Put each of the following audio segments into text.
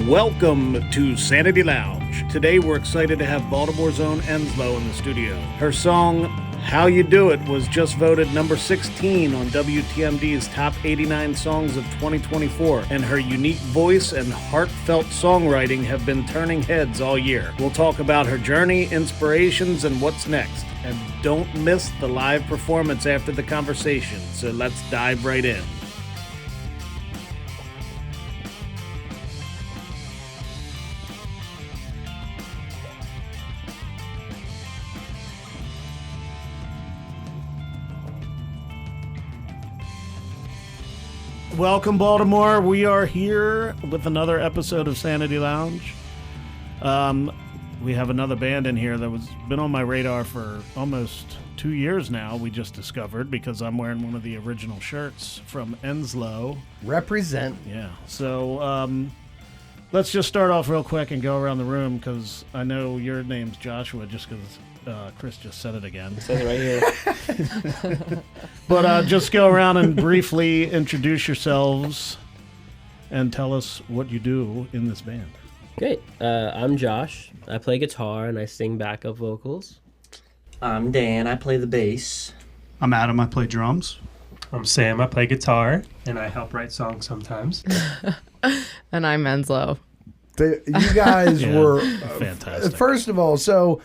Welcome to Sanity Lounge. Today we're excited to have Baltimore's own Enslow in the studio. Her song, How You Do It, was just voted number 16 on WTMD's Top 89 Songs of 2024, and her unique voice and heartfelt songwriting have been turning heads all year. We'll talk about her journey, inspirations, and what's next. And don't miss the live performance after the conversation, so let's dive right in. Welcome, Baltimore. We are here with another episode of Sanity Lounge. We have another band in here that was been on my radar for almost 2 years now. We just discovered because I'm wearing one of the original shirts from Enslow. Represent. Yeah. So let's just start off real quick and go around the room because I know your name's Joshua just because Chris just said it again. It says it right here. But just go around and briefly introduce yourselves and tell us what you do in this band. Great. I'm Josh. I play guitar and I sing backup vocals. I'm Dan. I play the bass. I'm Adam. I play drums. I'm Sam. I play guitar and I help write songs sometimes. And I'm Enslow. You guys were fantastic. First of all, so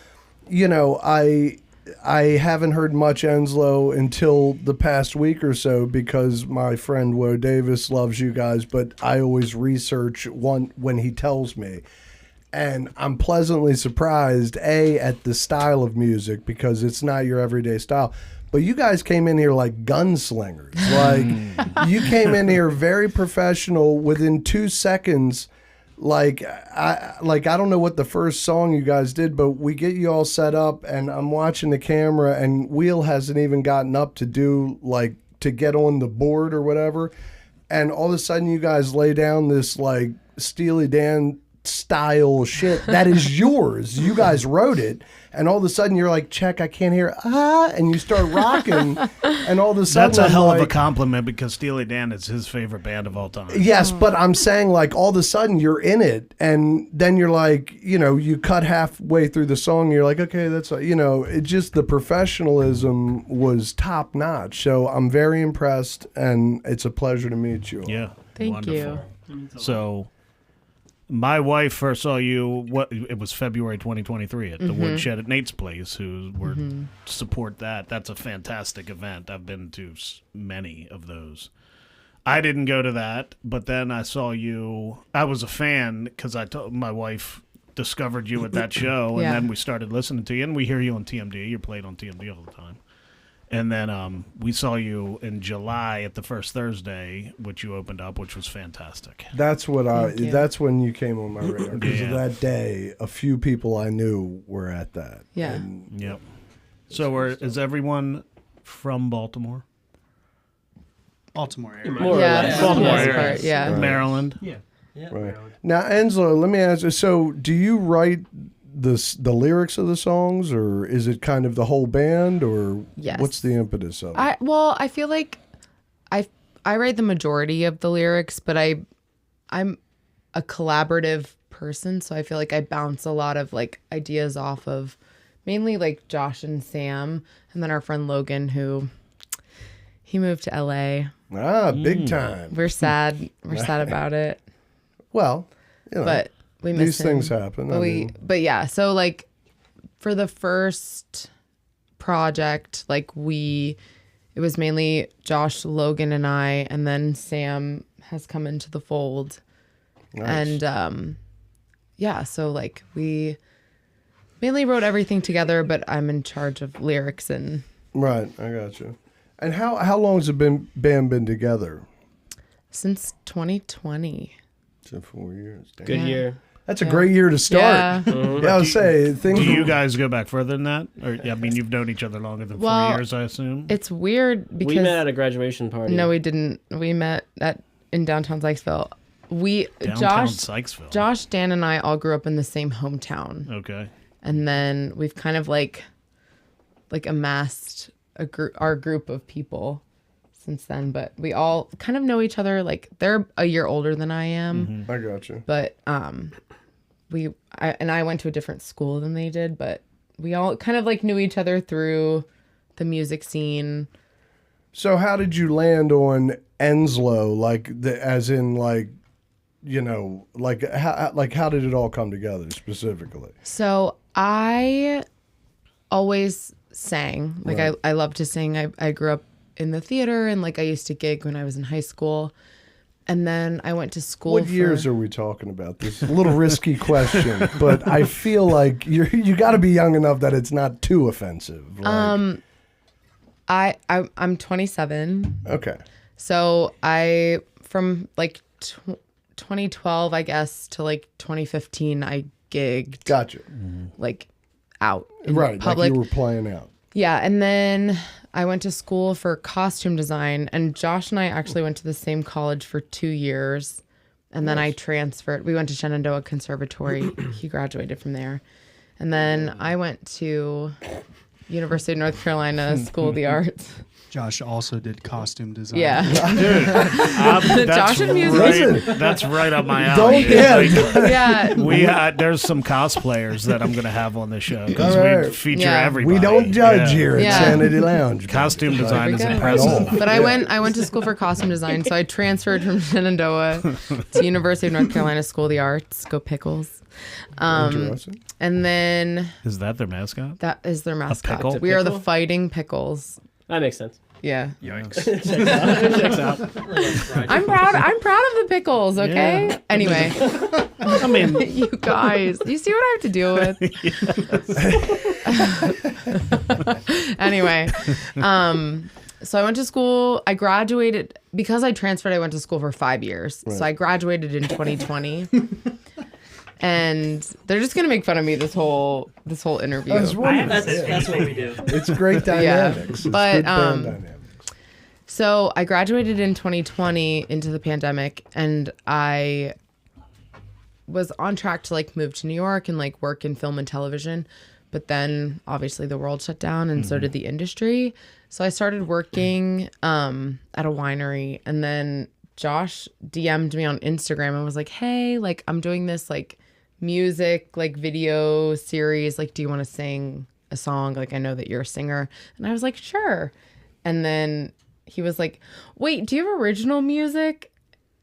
you know, I haven't heard much Enslow until the past week or so because my friend Woe Davis loves you guys, but I always research one when he tells me. And I'm pleasantly surprised, at the style of music because it's not your everyday style. But you guys came in here like gunslingers. Like, you came in here very professional within 2 seconds. I don't know what the first song you guys did, but we get you all set up, and I'm watching the camera, and Wheel hasn't even gotten up to get on the board or whatever. And all of a sudden, you guys lay down this, like, Steely Dan style shit that is yours. You guys wrote it, and all of a sudden you're like, check, I can't hear, and you start rocking, and all of a sudden that's a hell of a compliment because Steely Dan is his favorite band of all time. Yes, but I'm saying, like, all of a sudden you're in it, and then you're like, you know, you cut halfway through the song, you're like, okay, that's, you know, it just, the professionalism was top notch. So I'm very impressed, and it's a pleasure to meet you all. Yeah, Thank wonderful. you. So my wife first saw you, it was February 2023 at the Woodshed at Nate's place, who were support that. That's a fantastic event. I've been to many of those. I didn't go to that, but then I saw you. I was a fan because my wife discovered you at that show, and then we started listening to you, and we hear you on TMD. You're played on TMD all the time. And then we saw you in July at the first Thursday, which you opened up, which was fantastic. That's what that's when you came on my radar. Because of that day, a few people I knew were at that. Yeah. Yep. So is everyone from Baltimore? Baltimore area. More or Yeah, less. Baltimore yes, area. part, yeah. Right. Maryland? Yeah. Right. Now, Enslow, let me ask you, so do you write the lyrics of the songs, or is it kind of the whole band, or Yes. what's the impetus of it? I feel like I write the majority of the lyrics, but I'm a collaborative person, so I feel like I bounce a lot of like ideas off of mainly like Josh and Sam, and then our friend Logan, who he moved to LA. Big time. We're sad. We're sad about it, Well, you know, but we miss these him. things happen. But yeah, so like for the first project, like it was mainly Josh, Logan, and I, and then Sam has come into the fold. Nice. And so like we mainly wrote everything together, but I'm in charge of lyrics and Right, I got you. And how long has the band been together? since 2020. So 4 years. Damn. Good year. That's a great year to start. Yeah. Yeah, I would say things. Do you guys go back further than that? Or I mean, you've known each other longer than 4 years, I assume. It's weird because We met at a graduation party. no, we didn't. We met in downtown Sykesville. Downtown Sykesville. Josh, Dan, and I all grew up in the same hometown. Okay. And then we've kind of like amassed our group of people since then, but we all kind of know each other. Like they're a year older than I am, I got you. but I went to a different school than they did, but we all kind of like knew each other through the music scene. So how did you land on Enslow? Like as in like, you know, like how did it all come together specifically? So I always sang. Like Right. I love to sing. I grew up in the theater, and like I used to gig when I was in high school. And then I went to school. What years are we talking about? This is a little risky question, but I feel like you got to be young enough that it's not too offensive. Like, I'm 27. okay. So I from like 2012, I guess, to like 2015, I gigged Gotcha. like out in Right, public. like you were playing out. Yeah, and then I went to school for costume design, and Josh and I actually went to the same college for 2 years, and then I transferred. We went to Shenandoah Conservatory. He graduated from there. And then I went to University of North Carolina School of the Arts. Josh also did costume design. Yeah. That's Josh and music. right, that's right up my alley. Yeah. There's some cosplayers that I'm going to have on this show because All right. we feature Yeah. everybody. We don't judge Yeah. here at Yeah. Sanity Lounge. Costume design is There we go. impressive. But I went to school for costume design, so I transferred from Shenandoah to University of North Carolina School of the Arts. Go Pickles. Interesting. And then Is that their mascot? that is their mascot. pickle? We are the Pickle? Fighting Pickles. That makes sense. Yeah. Yikes. Checks out. I'm proud of the pickles, okay? Yeah. Anyway, I mean, you guys, you see what I have to deal with? Anyway, so I went to school. I graduated because I transferred. I went to school for 5 years. So I graduated in 2020. And they're just gonna make fun of me this whole interview. That's wonderful. That's what we do. It's great dynamics. It's But, good band dynamics. So I graduated in 2020 into the pandemic, and I was on track to like move to New York and like work in film and television. But then obviously the world shut down, and so did the industry. So I started working at a winery, and then Josh DM'd me on Instagram and was like, "Hey, like I'm doing this like music like video series. Like, do you want to sing a song? Like, I know that you're a singer." And I was like, "Sure." And then he was like, "Wait, do you have original music?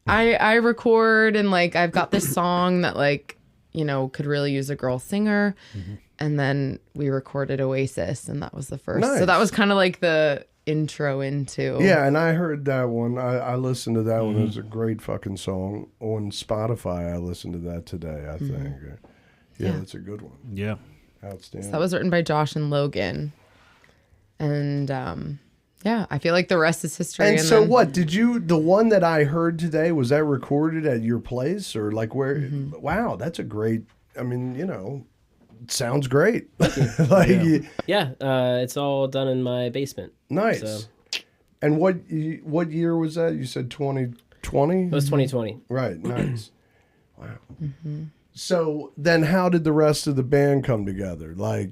I record, and like I've got this song that like, you know, could really use a girl singer." And then we recorded Oasis, and that was the first. Nice. So that was kind of like the intro into. Yeah, and I heard that one. I listened to that one. It was a great fucking song. On Spotify, I listened to that today, I think. Yeah, that's a good one. yeah. Outstanding. So that was written by Josh and Logan. And yeah, I feel like the rest is history. And so then- what, the one that I heard today, was that recorded at your place or like where? Wow, that's a great, I mean, you know, it sounds great. Like, Yeah, it's all done in my basement. nice. So And what year was that? You said 2020? it was 2020. Right, nice. Wow. So then how did the rest of the band come together? Like,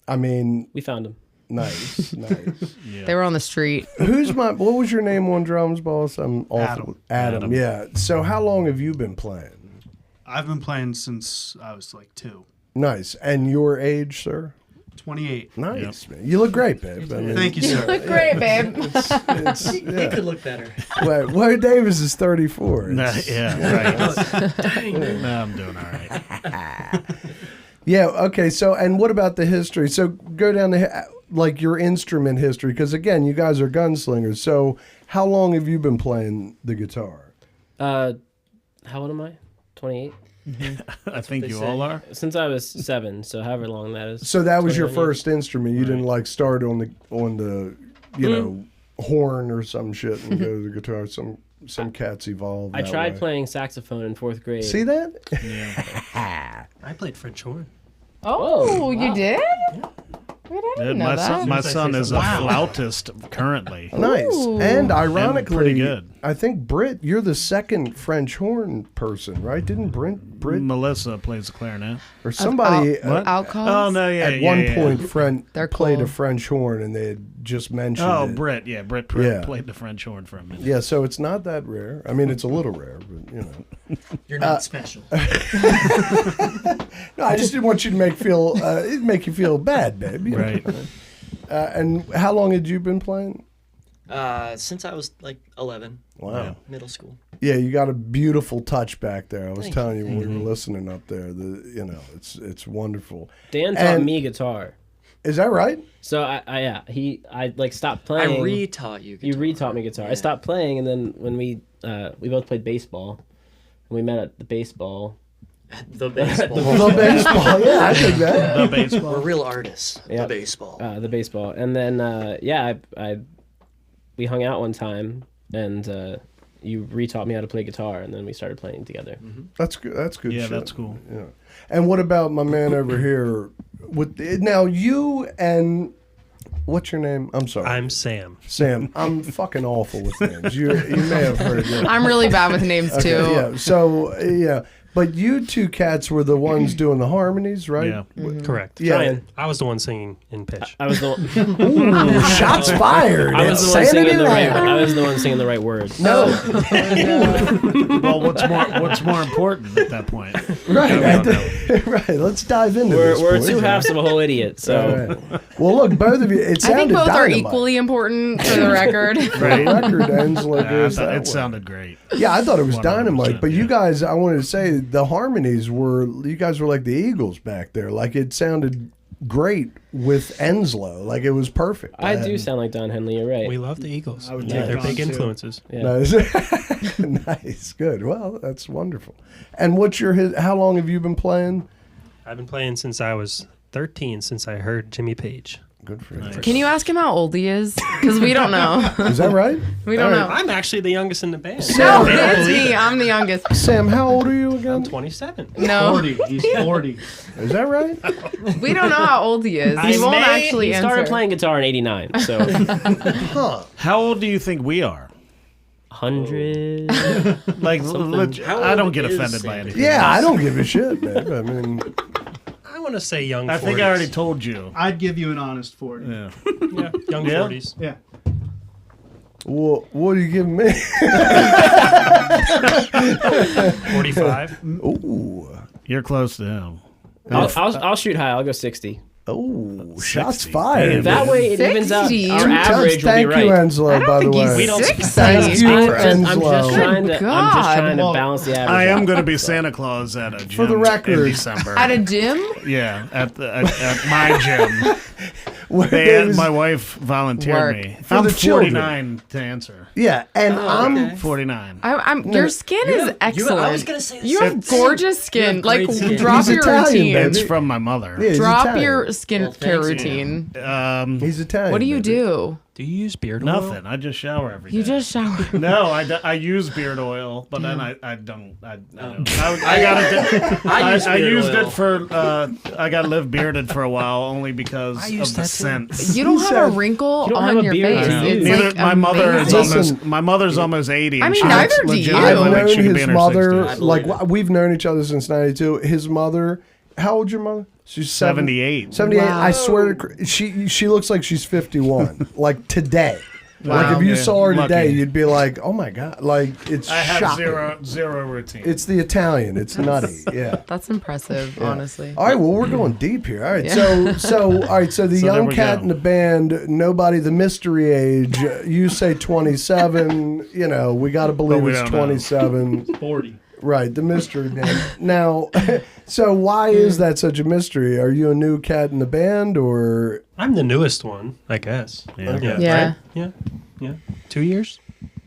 I mean, We found him. nice, nice. They were on the street. What was your name on drums, boss? I'm awful. Adam, yeah. So how long have you been playing? I've been playing since I was like 2. Nice. And your age, sir? 28. Nice, man. You look great, babe. I mean, Thank you, sir. Look great, babe. It could look better. Wade Davis is 34. Nah, yeah, right. No, I'm doing all right. Yeah, okay. So, and what about the history? So go down to like your instrument history, because again, you guys are gunslingers. So how long have you been playing the guitar? How old am I? 28. I think they you say. all are. Since I was 7, so however long that is. So that was your 21 years. first instrument. You didn't like start on the you know, horn or some shit and go to the guitar. Some cats evolve. I that tried way. playing saxophone in 4th grade. See that? I played French horn. Oh, wow. you did? We didn't didn't know that. My son is a flautist currently. Nice. And ironically, pretty good. I think Britt, you're the second French horn person, right? Didn't Britt Melissa plays the clarinet. or somebody Outcasts? Oh no, yeah. at yeah, one yeah. point They're played cool. a French horn and they had just mentioned Oh, it. Britt, yeah, Britt Yeah. played the French horn for a minute. Yeah, so it's not that rare. I mean, it's a little rare, but you know. You're not special. No, I just didn't want you to make you feel bad, babe. you know. Right. And how long had you been playing? Since I was like 11, Wow. middle school. Yeah, you got a beautiful touch back there. I was Thank telling you when we were listening up there. It's wonderful. Dan taught And- me guitar. Is that right? So I like stopped playing. I re-taught you. You guitar. re-taught me guitar. I Yeah. stopped playing, and then when we both played baseball, and we met at the baseball. The baseball. The baseball. Yeah, I dig that. The baseball. We're real artists. Yep. The baseball. The baseball, and then we hung out one time, and you re-taught me how to play guitar, and then we started playing together. That's good. That's good. Yeah, shit. that's cool. Yeah. And what about my man over here? Now you and what's your name? I'm sorry. I'm Sam. Sam. I'm fucking awful with names. You may have heard it. I'm really bad with names too. Yeah. So yeah, but you two cats were the ones doing the harmonies, right? Yeah. Correct. Yeah. Trying. I was the one singing in pitch. I was the Ooh, shots fired. I was It's the one Sanity singing the right. Lounge. I was the one singing the right words. No. Well, what's more important at that point? Right. Right. Let's dive into this. We're boys. two halves of a whole idiot. So All right. Well, look, both of you. It I sounded think both are dynamite. equally important for the record. The record Enslow goes that It way. sounded great. Yeah, I thought it was 100%, dynamite. But you yeah. guys, I wanted to say the harmonies were. You guys were like the Eagles back there. Like it sounded great with Enslow. Like it was perfect. I do sound like Don Henley. You're right. We love the Eagles. I would Yeah, take they're Don, big too. influences. Yeah. Nice. Nice. Good. Well, that's wonderful. And what's how long have you been playing? I've been playing since I was 13, since I heard Jimmy Page. Good for you. Can you ask him how old he is? Because we don't know. Is that right? We don't know. I'm actually the youngest in the band. No, They don't it's believe me. it. I'm the youngest. Sam, how old are you I'm again? 27. No, 40. He's 40. Is that right? we don't know how old he is. He won't actually He answer. started playing guitar in '89, so Huh. How old do you think we are? 100. Like, How I don't old get is offended by Sam? anything. Yeah, I don't give a shit, babe. I mean, I want to say young 40s. I think I already told you. I'd give you an honest 40. Yeah. Yeah, young Yeah? 40s. Yeah. what are you giving me? 45. Ooh. You're close to him. I'll shoot high. I'll go 60. Oh, shots 60. fired. That way it evens out. 60. Our 2 average times. will be Thank you, right. Enslow, I don't by the think way. he's We don't 60. Thank you for I'm just Enslow. trying to God. balance the average. I am out. going to be Santa Claus at a gym For the record. in December. At a gym? Yeah, at my gym. Where They there had, was- my wife volunteered Work. me. For I'm the children. 49 to answer. Yeah, and I'm okay. 49. Your skin is excellent. I was gonna say the You same have thing. gorgeous skin. have Like, great skin. drop He's your Italian, routine. baby. It's from my mother. Yeah, he's Drop Italian. your skincare thanks, routine. He's Italian. What do you baby. do? Do you use beard oil? Nothing. I just shower every day. You just shower. No, I use beard oil, but then I don't. I got I used it for. I got to live bearded for a while only because of the scent. You don't He have said- a wrinkle You don't on have a your beard, face. do you? It's Neither like my mother is amazing. almost. My mother's almost 80. I And mean, she neither looks do you. legitimately I've like known she could be his in her mother. 60s. Like we've known each other since '92. His mother. How old's your mother? She's 78. 78. Wow. I swear to she looks like she's 51. Like today. Wow. Like if you Yeah, saw her today, lucky. you'd be like, "Oh my god!" Like it's I have shocking. zero routine. It's the Italian. It's nutty. Yeah. That's impressive, honestly. All right. Well, we're going deep here. All right. Yeah. So all right. So the So there young we cat go. in the band, nobody, the mystery age. You say 27. You know, we got to believe we it's don't know. 27. 40. Right, the mystery man. Now, so why is that such a mystery? Are you a new cat in the band, or I'm the newest one, I guess. Yeah. Yeah. Right? Yeah. 2 years?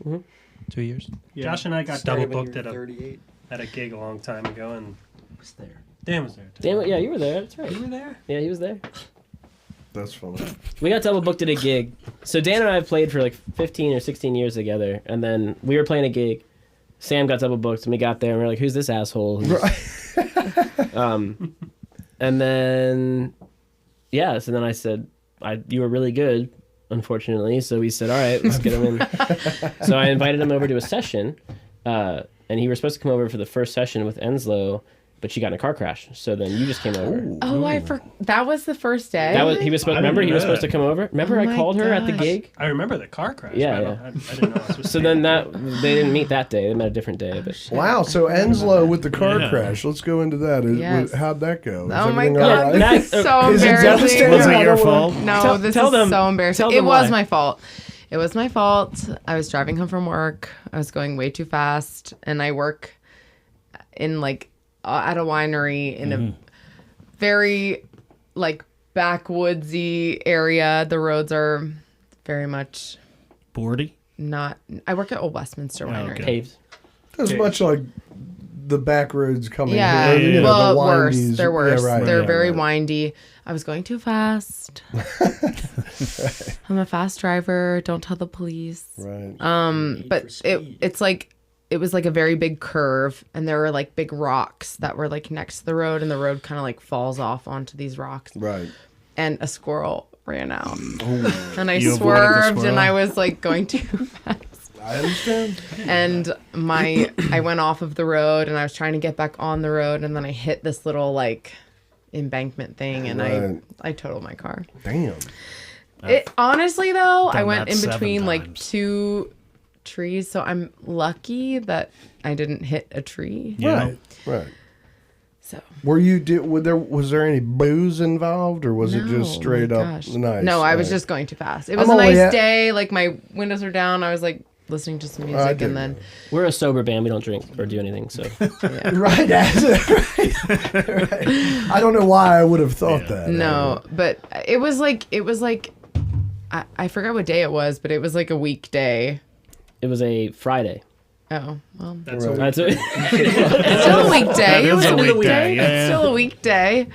Mhm. 2 years. Yeah. Josh and I got Started double when booked you were at 38. a gig a long time ago, and Was there? Dan was there too. Damn it! Yeah, you were there. That's right. You were there? Yeah, he was there. that's funny? We got double booked at a gig. So Dan and I have played for like 15 or 16 years together, and then we were playing a gig. Sam got double booked, and we got there, and we are like, "Who's this asshole?" And then, yeah. So then I said, you were really good, unfortunately. So we said, all right, let's get him in. So I invited him over to a session, and he was supposed to come over for the first session with Enslow, but she got in a car crash. So then you just came over. Oh, that was the first day. That was he was supposed. Remember, he was know supposed to come over. Remember, Oh I my called her at the gosh. gig. I remember the car crash. Yeah, but I didn't know. I was So then they didn't meet that day. They met a different day. But Wow, so Enslow with the car Yeah. crash. Let's go into that. Yes. How'd that go? Is Oh my everything god, all right? That- this is so Is it embarrassing. devastating? Was I it your don't wanna- fault? No, this tell is them- so embarrassing. tell It them was why. my fault. It was my fault. I was driving home from work. I was going way too fast, and I work in like at a winery in a very like backwoodsy area. The roads are very much Bordy? not. I work at Old Westminster Winery. okay. paved. As much like the back roads coming Yeah, here. You know, well, the worse. windies. They're worse. Yeah, right, They're yeah, very right. windy. I was going too fast. I'm a fast driver. Don't tell the police. Right. But it's like it was like a very big curve, and there were like big rocks that were like next to the road, and the road kind of like falls off onto these rocks, Right. and a squirrel ran out, Oh, and I You avoided the swerved, squirrel? and I was like going too fast. I understand. And I went off of the road, and I was trying to get back on the road, and then I hit this little like embankment thing, and Right. I totaled my car. Damn. It honestly though, I done went that in 7 between like times. 2 trees, so I'm lucky that I didn't hit a tree. Yeah. Right. Right. So Were you? Was there any booze involved, or was it No, just straight my up gosh. nice? No, I was Right. just going too fast. It I'm was a only nice at- day. Like my windows were down. I was like listening to some music, dig and then We're a sober band. We don't drink or do anything. So yeah. Right. Right. I don't know why I would have thought that. No, but it was like I forgot what day it was, but it was like a weekday. it was a Friday. Oh well, That's Right. That's it. it's still a weekday. That It is was a a weekday, weekday. yeah. It's still a weekday.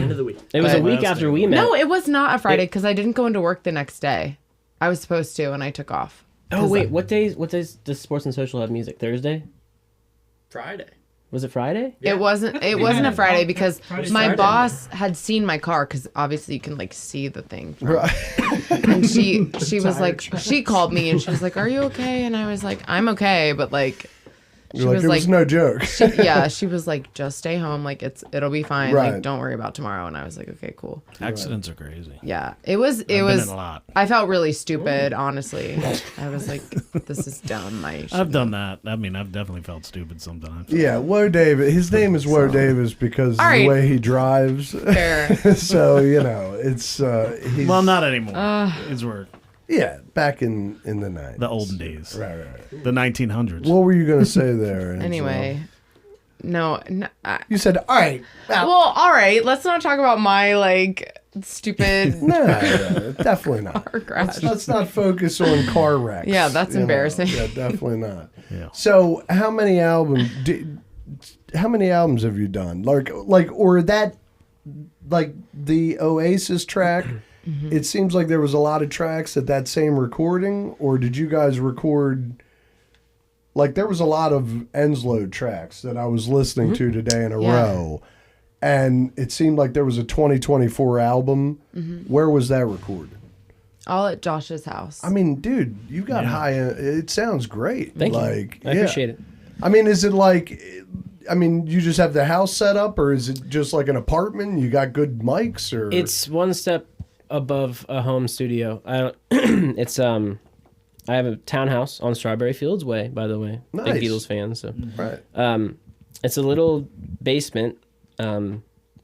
End of the week. It was a But- week after we met. No, it was not a Friday because I didn't go into work the next day. I was supposed to, and I took off. Oh wait, what days does Sports and Social have music? Thursday? Friday. Was it Friday? Yeah. It wasn't a Friday because Friday's my Friday. boss had seen my car because obviously you can like see the thing. Right. And she was like, she called me and she was like, "Are you okay?" And I was like, "I'm okay," but like, she You're like, was it like, was no joke. yeah, she was like, "Just stay home, like it'll be fine, Right. like don't worry about tomorrow." And I was like, "Okay, cool." Accidents are crazy. Yeah, it was I've been was. in a lot. I felt really stupid, honestly. I was like, "This is dumb." I've done that. I mean, I've definitely felt stupid sometimes. Yeah, Woe Davis. His name is Woe Davis because All of the right. way he drives. Fair. So it's he's Well, not anymore. It's where yeah, back in the 90s. the olden days, Right. the 1900s. What were you gonna say there? Enzo? Anyway, no, you said all right. well, all right. Let's not talk about my like stupid No, definitely not. car crash. Let's not focus on car wrecks. Yeah, that's you know. embarrassing. Yeah, definitely not. Yeah. So, how many albums have you done? Like, or that, like the Oasis track? Mm-hmm. It seems like there was a lot of tracks at that same recording, or did you guys record? Like, there was a lot of Enslow tracks that I was listening to today in a Yeah. row, and it seemed like there was a 2024 album. Where was that recorded? All at Josh's house. I mean, dude, you got high. It sounds great. Thank like, you. I appreciate it. I mean, is it like? I mean, you just have the house set up, or is it just like an apartment? You got good mics, or It's one step above a home studio. It's I have a townhouse on Strawberry Fields Way, by the way. Nice. Big Beatles fan, so right? it's a little basement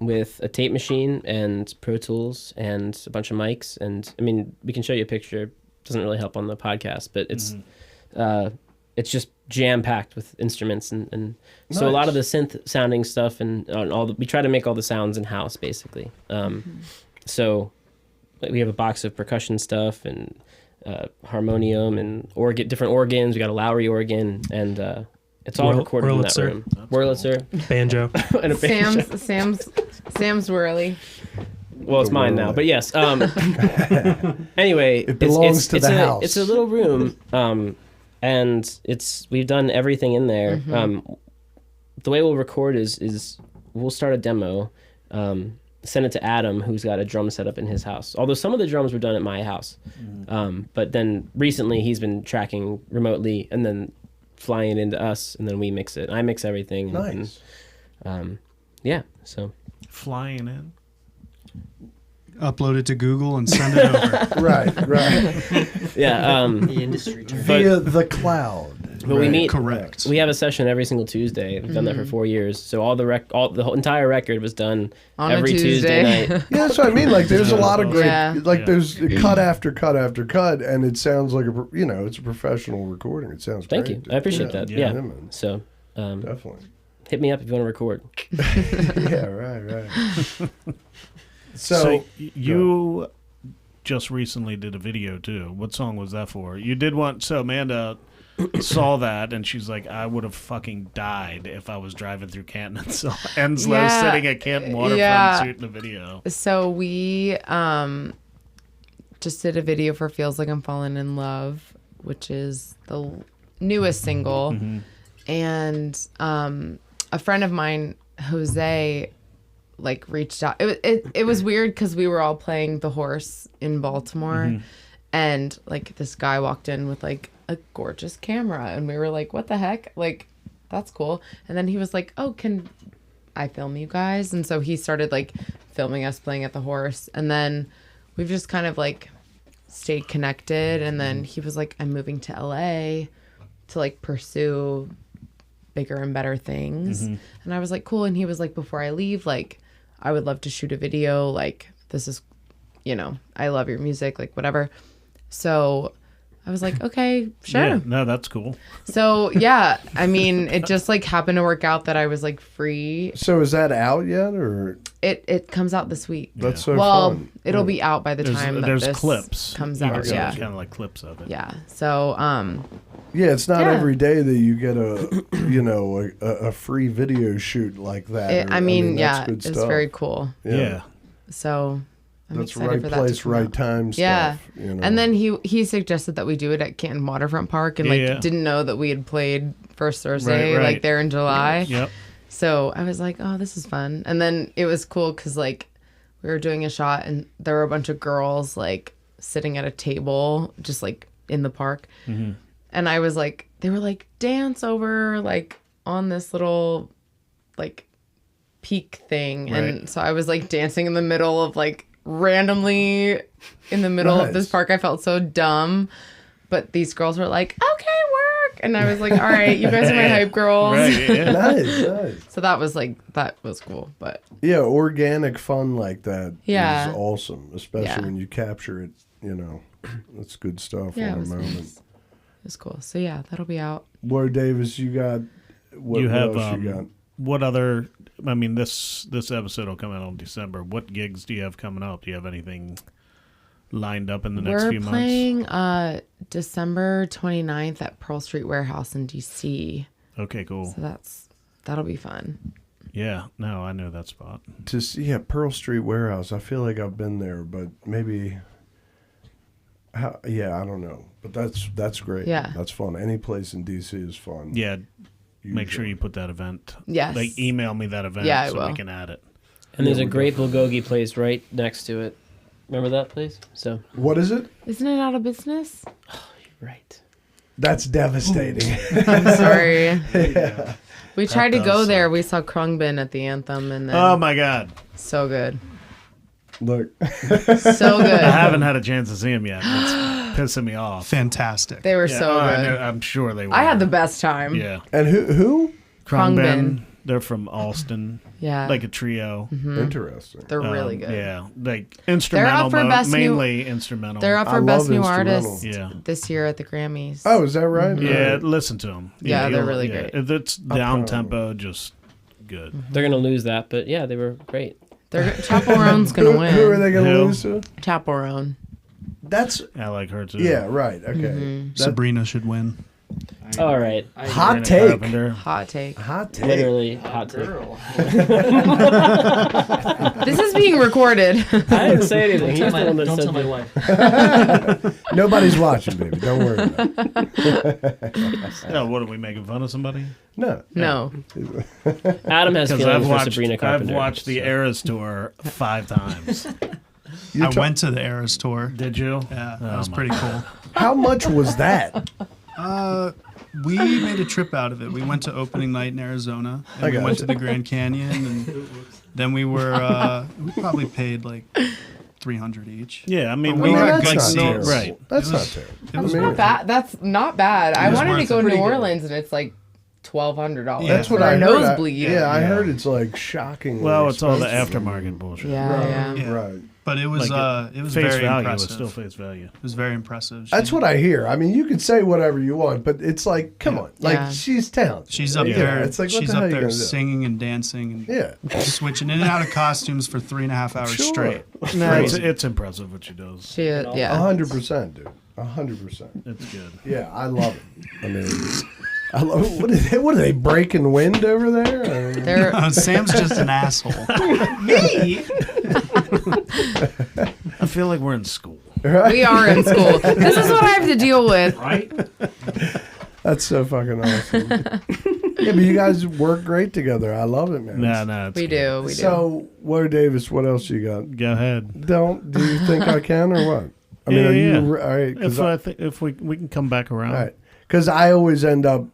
with a tape machine and Pro Tools and a bunch of mics, and I mean, we can show you a picture. Doesn't really help on the podcast, but it's just jam packed with instruments and so a lot of the synth sounding stuff and we try to make all the sounds in house basically. So like, we have a box of percussion stuff and harmonium and different organs. We got a Lowry organ and it's all recorded in that Wurlitzer. room. Wurlitzer Banjo. and a banjo. Sam's whirly. Well, it's mine now, but yes. Anyway, It belongs to the house. It's a little room, and we've done everything in there. The way we'll record is we'll start a demo, sent it to Adam, who's got a drum set up in his house. Although some of the drums were done at my house. But then recently he's been tracking remotely and then flying it into us, and then we mix it. I mix everything. Nice. And, yeah, so. Flying in. Upload it to Google and send it over. Right. Yeah. The industry term. Via the cloud. But we meet. Correct. We have a session every single Tuesday. We've done that for 4 years. So the whole entire record was done On a every Tuesday Tuesday. night. Yeah, that's what I mean. Like, there's a lot of great, Yeah. there's cut after cut after cut, and it sounds like it's a professional recording. It sounds Thank great. you. dude. I appreciate that. Yeah. man. So Definitely. hit me up if you want to record. Yeah, right. So you just recently did a video too. What song was that for? You did one. So Amanda saw that and she's like, I would have fucking died if I was driving through Canton and saw Enslow Yeah. sitting at Canton Waterfront Yeah. shooting a video. So we just did a video for Feels Like I'm Falling in Love, which is the newest single. And a friend of mine, Jose, like reached out. It was weird because we were all playing the horse in Baltimore, and like this guy walked in with like a gorgeous camera, and we were like, what the heck? Like, that's cool. And then he was like, oh, can I film you guys? And so he started like filming us playing at the horse, and then we've just kind of like stayed connected. And then he was like, I'm moving to LA to like pursue bigger and better things. And I was like, cool. And he was like, before I leave, like, I would love to shoot a video. Like, this is, I love your music, like whatever. So I was like, okay, sure. Yeah, no, that's cool. So yeah, I mean, it just like happened to work out that I was like free. So is that out yet, or It comes out this week. that's so Well, fun? it'll be out by the time that There's this clips. comes You out. can see Yeah. kind of like clips of it. Yeah. So Yeah, it's not Yeah. every day that you get a free video shoot like that. I mean, that's yeah, good it's stuff. very cool. Yeah. So I'm That's excited right for that place, to come right out. time Yeah. stuff. And then he suggested that we do it at Canton Waterfront Park, and Yeah. didn't know that we had played First Thursday Right. like there in July. Yep. So I was like, oh, this is fun. And then it was cool because like we were doing a shot and there were a bunch of girls like sitting at a table just like in the park. And I was like, they were like, dance over like on this little like peak thing. Right. And so I was like dancing in the middle of like randomly in the middle of this Nice. park. I felt so dumb. But these girls were like, okay, work. And I was like, all right, you guys are my hype girls. Right. Yeah. nice. So that was cool. But Yeah, organic fun like that Yeah. is awesome, especially Yeah. when you capture it. That's good stuff yeah, on it a moment. was cool. So yeah, that'll be out. Laura Davis, you got what, You what have else you got? what other? I mean, this episode will come out in December. What gigs do you have coming up? Do you have anything lined up in the next few We're months? playing December 29th at Pearl Street Warehouse in DC. Okay, cool. So that'll be fun. Yeah, no, I know that spot. To see, yeah, Pearl Street Warehouse. I feel like I've been there, but maybe. Yeah, I don't know, but that's great. Yeah. That's fun. Any place in DC is fun. Yeah, make sure usually. you put that event. Yes. Like email me that event Yeah, I so will. we can add it. And there's Yeah, a we great bulgogi place right next to it. Remember that place? So, What is it? Isn't it out of business? right. That's devastating. I'm sorry. We tried to does go there. suck. We saw Krungbin at the Anthem, and then Oh my God, so good, Look, so I good. haven't had a chance to see him yet. It's pissing me off. Fantastic. They were Yeah, so I good. know, I'm sure they were. I had the best time. Yeah, and who? Krungbin. They're from Alston. Yeah. Like a trio. Interesting. They're really good. Yeah, like instrumental, for best new- mainly instrumental. They're up I for love best new instrumental. artist Yeah. this year at the Grammys. Oh, is that right? Yeah, listen to them. Yeah, they're really great. If it's down tempo, just good. They're going to lose that, but yeah, they were great. Chaperone's gonna win. Who are they going to Who? lose to? Chaperone. That's I like her too. yeah, right. Okay. Mm-hmm. That- Sabrina should win. All right. Hot take. Carpenter. Hot take. Hot take. Literally hot take. Girl. This is being recorded. I didn't say anything. Don't He's the one that don't said tell my that. wife. Nobody's watching, baby. Don't worry about it. Yeah, what are we making fun of somebody? No. No. Adam has Because feelings for Sabrina I've Carpenter. watched the Eras tour 5 times. You I ta- went to the Eras tour. Did you? Yeah, Oh, that was my pretty cool. How much was that? We made a trip out of it. We went to opening night in Arizona, and we got went you. to the Grand Canyon, and then we were we probably paid like $300 each. Yeah, I mean, But we we got got that's good not seats. terrible. Right. That's It not was- terrible. It was I mean, worth Not bad. That's not bad. I was wanted to worth go it. to New Pretty good. Orleans and it's like $1,200. Yeah. That's what for I a heard. nosebleed. Yeah, I heard it's like shockingly Well, it's all the expensive. aftermarket bullshit. Yeah. Yeah. Right. But it was Like it was face very value impressive. is still face value. It was very impressive. That's what I hear. I mean, you can say whatever you want, but it's like, come on, like Yeah. she's talented. She's up You there. know, it's like, what she's the hell up you there gonna do? singing and dancing and Yeah, switching in and out of costumes for 3.5 hours Sure. straight. No, it's, Crazy. it's impressive what she does. She, yeah. 100%, dude. 100%. It's good. Yeah, I love it. I mean, I love. What are they breaking wind over there? I mean, They're Sam's just an asshole. I feel like we're in school. right? we are in school. This is what I have to deal with. Right? That's so fucking awesome. Yeah, but you guys work great together. I love it, man. No, it's We good. do. We do. So, Woe Davis, what else you got? Go ahead. Do you think I can or what? I mean, Yeah, are yeah. you all right? 'Cause If we can come back around. Right. Because I always end up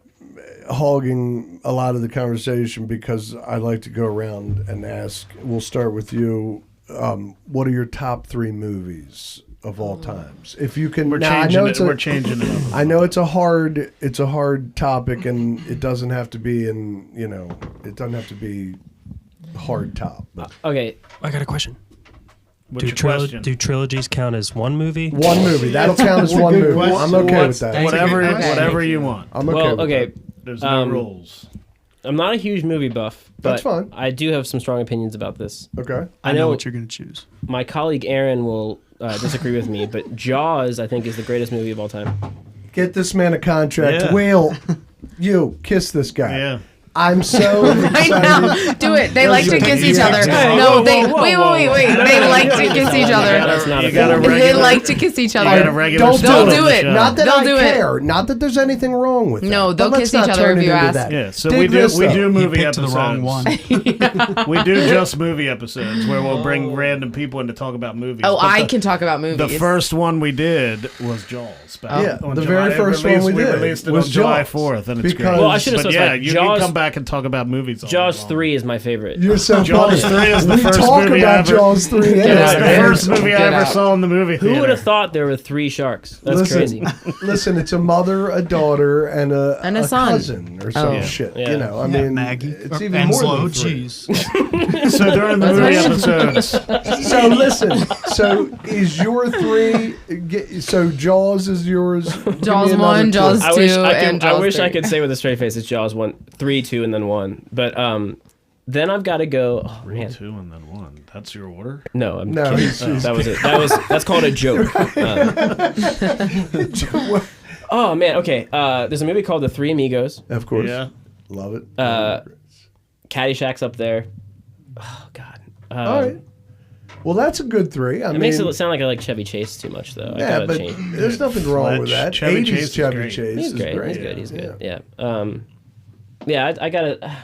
hogging a lot of the conversation because I like to go around and ask. We'll start with you. What are your top 3 movies of all times? If you can. We're now, I changing know it. it's We're a, changing it up. I know it's a hard topic, and it doesn't have to be it doesn't have to be hard top. But Okay, I got a question. What's your question? Do trilogies count as one movie? one movie that'll count as one movie. I'm okay with that. whatever, Okay. whatever you want. I'm okay. well, with okay. that. There's no rules. I'm not a huge movie buff, but That's fine. I do have some strong opinions about this. Okay. I know what you're gonna choose. My colleague Aaron will disagree with me, but Jaws, I think, is the greatest movie of all time. Get this man a contract. Yeah. Will you kiss this guy? Yeah. I'm so Right excited. now, do it. They like to kiss each other. Hey, No, whoa, they whoa, whoa, wait. whoa. They like to kiss each That's other. not You a got a thing. They regular- like to kiss each You got a other. regular Don't star do on the it. show. Not that They'll I do it. care. Not that there's anything wrong with that. No, they'll But kiss let's each not other turn if it you into ask. that. Yeah, so Dig we this, do though. movie You picked episodes. the wrong one. We do just movie episodes where we'll bring random people in to talk about movies. Oh, But I the- can talk about movies. The first one we did was Jaws. Back Yeah, on the July- very first released- one we did released it was on July Jaws. 4th, and it's Because- great. Well, I should have But specified. yeah, you Jaws- can come back and talk about movies. all Jaws day long. 3 is my favorite. You're so Jaws funny. 3 is the we first talk movie I about ever- Jaws 3. It's out. the first movie I Get ever out. saw in the movie Who theater. would have thought there were 3 sharks? That's crazy. Listen, it's a mother, a daughter, and a son. cousin or some Oh. shit. Yeah. You know, I Yeah, mean, Maggie. it's Or even Enslow, more than 3. jeez. So during the movie episodes, So listen, so is your 3? So Jaws is yours. Give Jaws me another 1, 2. Jaws I wish 2, I and could. I Jaws wish 3. I could say with a straight face it's Jaws 1, 3, 2, and then 1. But then I've got to go. Oh man, 2 and then 1. That's your order. no, I'm No, kidding. he's- That was it. That's called a joke. Oh man, okay. There's a movie called The Three Amigos. Of course. Yeah. Love it. Caddyshack's up there. Oh god. All right. Well, that's a good 3. I It mean, makes it sound like I like Chevy Chase too much, though. I yeah, gotta but change. there's nothing wrong with Fletch. that. Chevy 80s Chase is Chevy great. Chase He's is great. great. He's good. He's good. Yeah. Yeah. I gotta.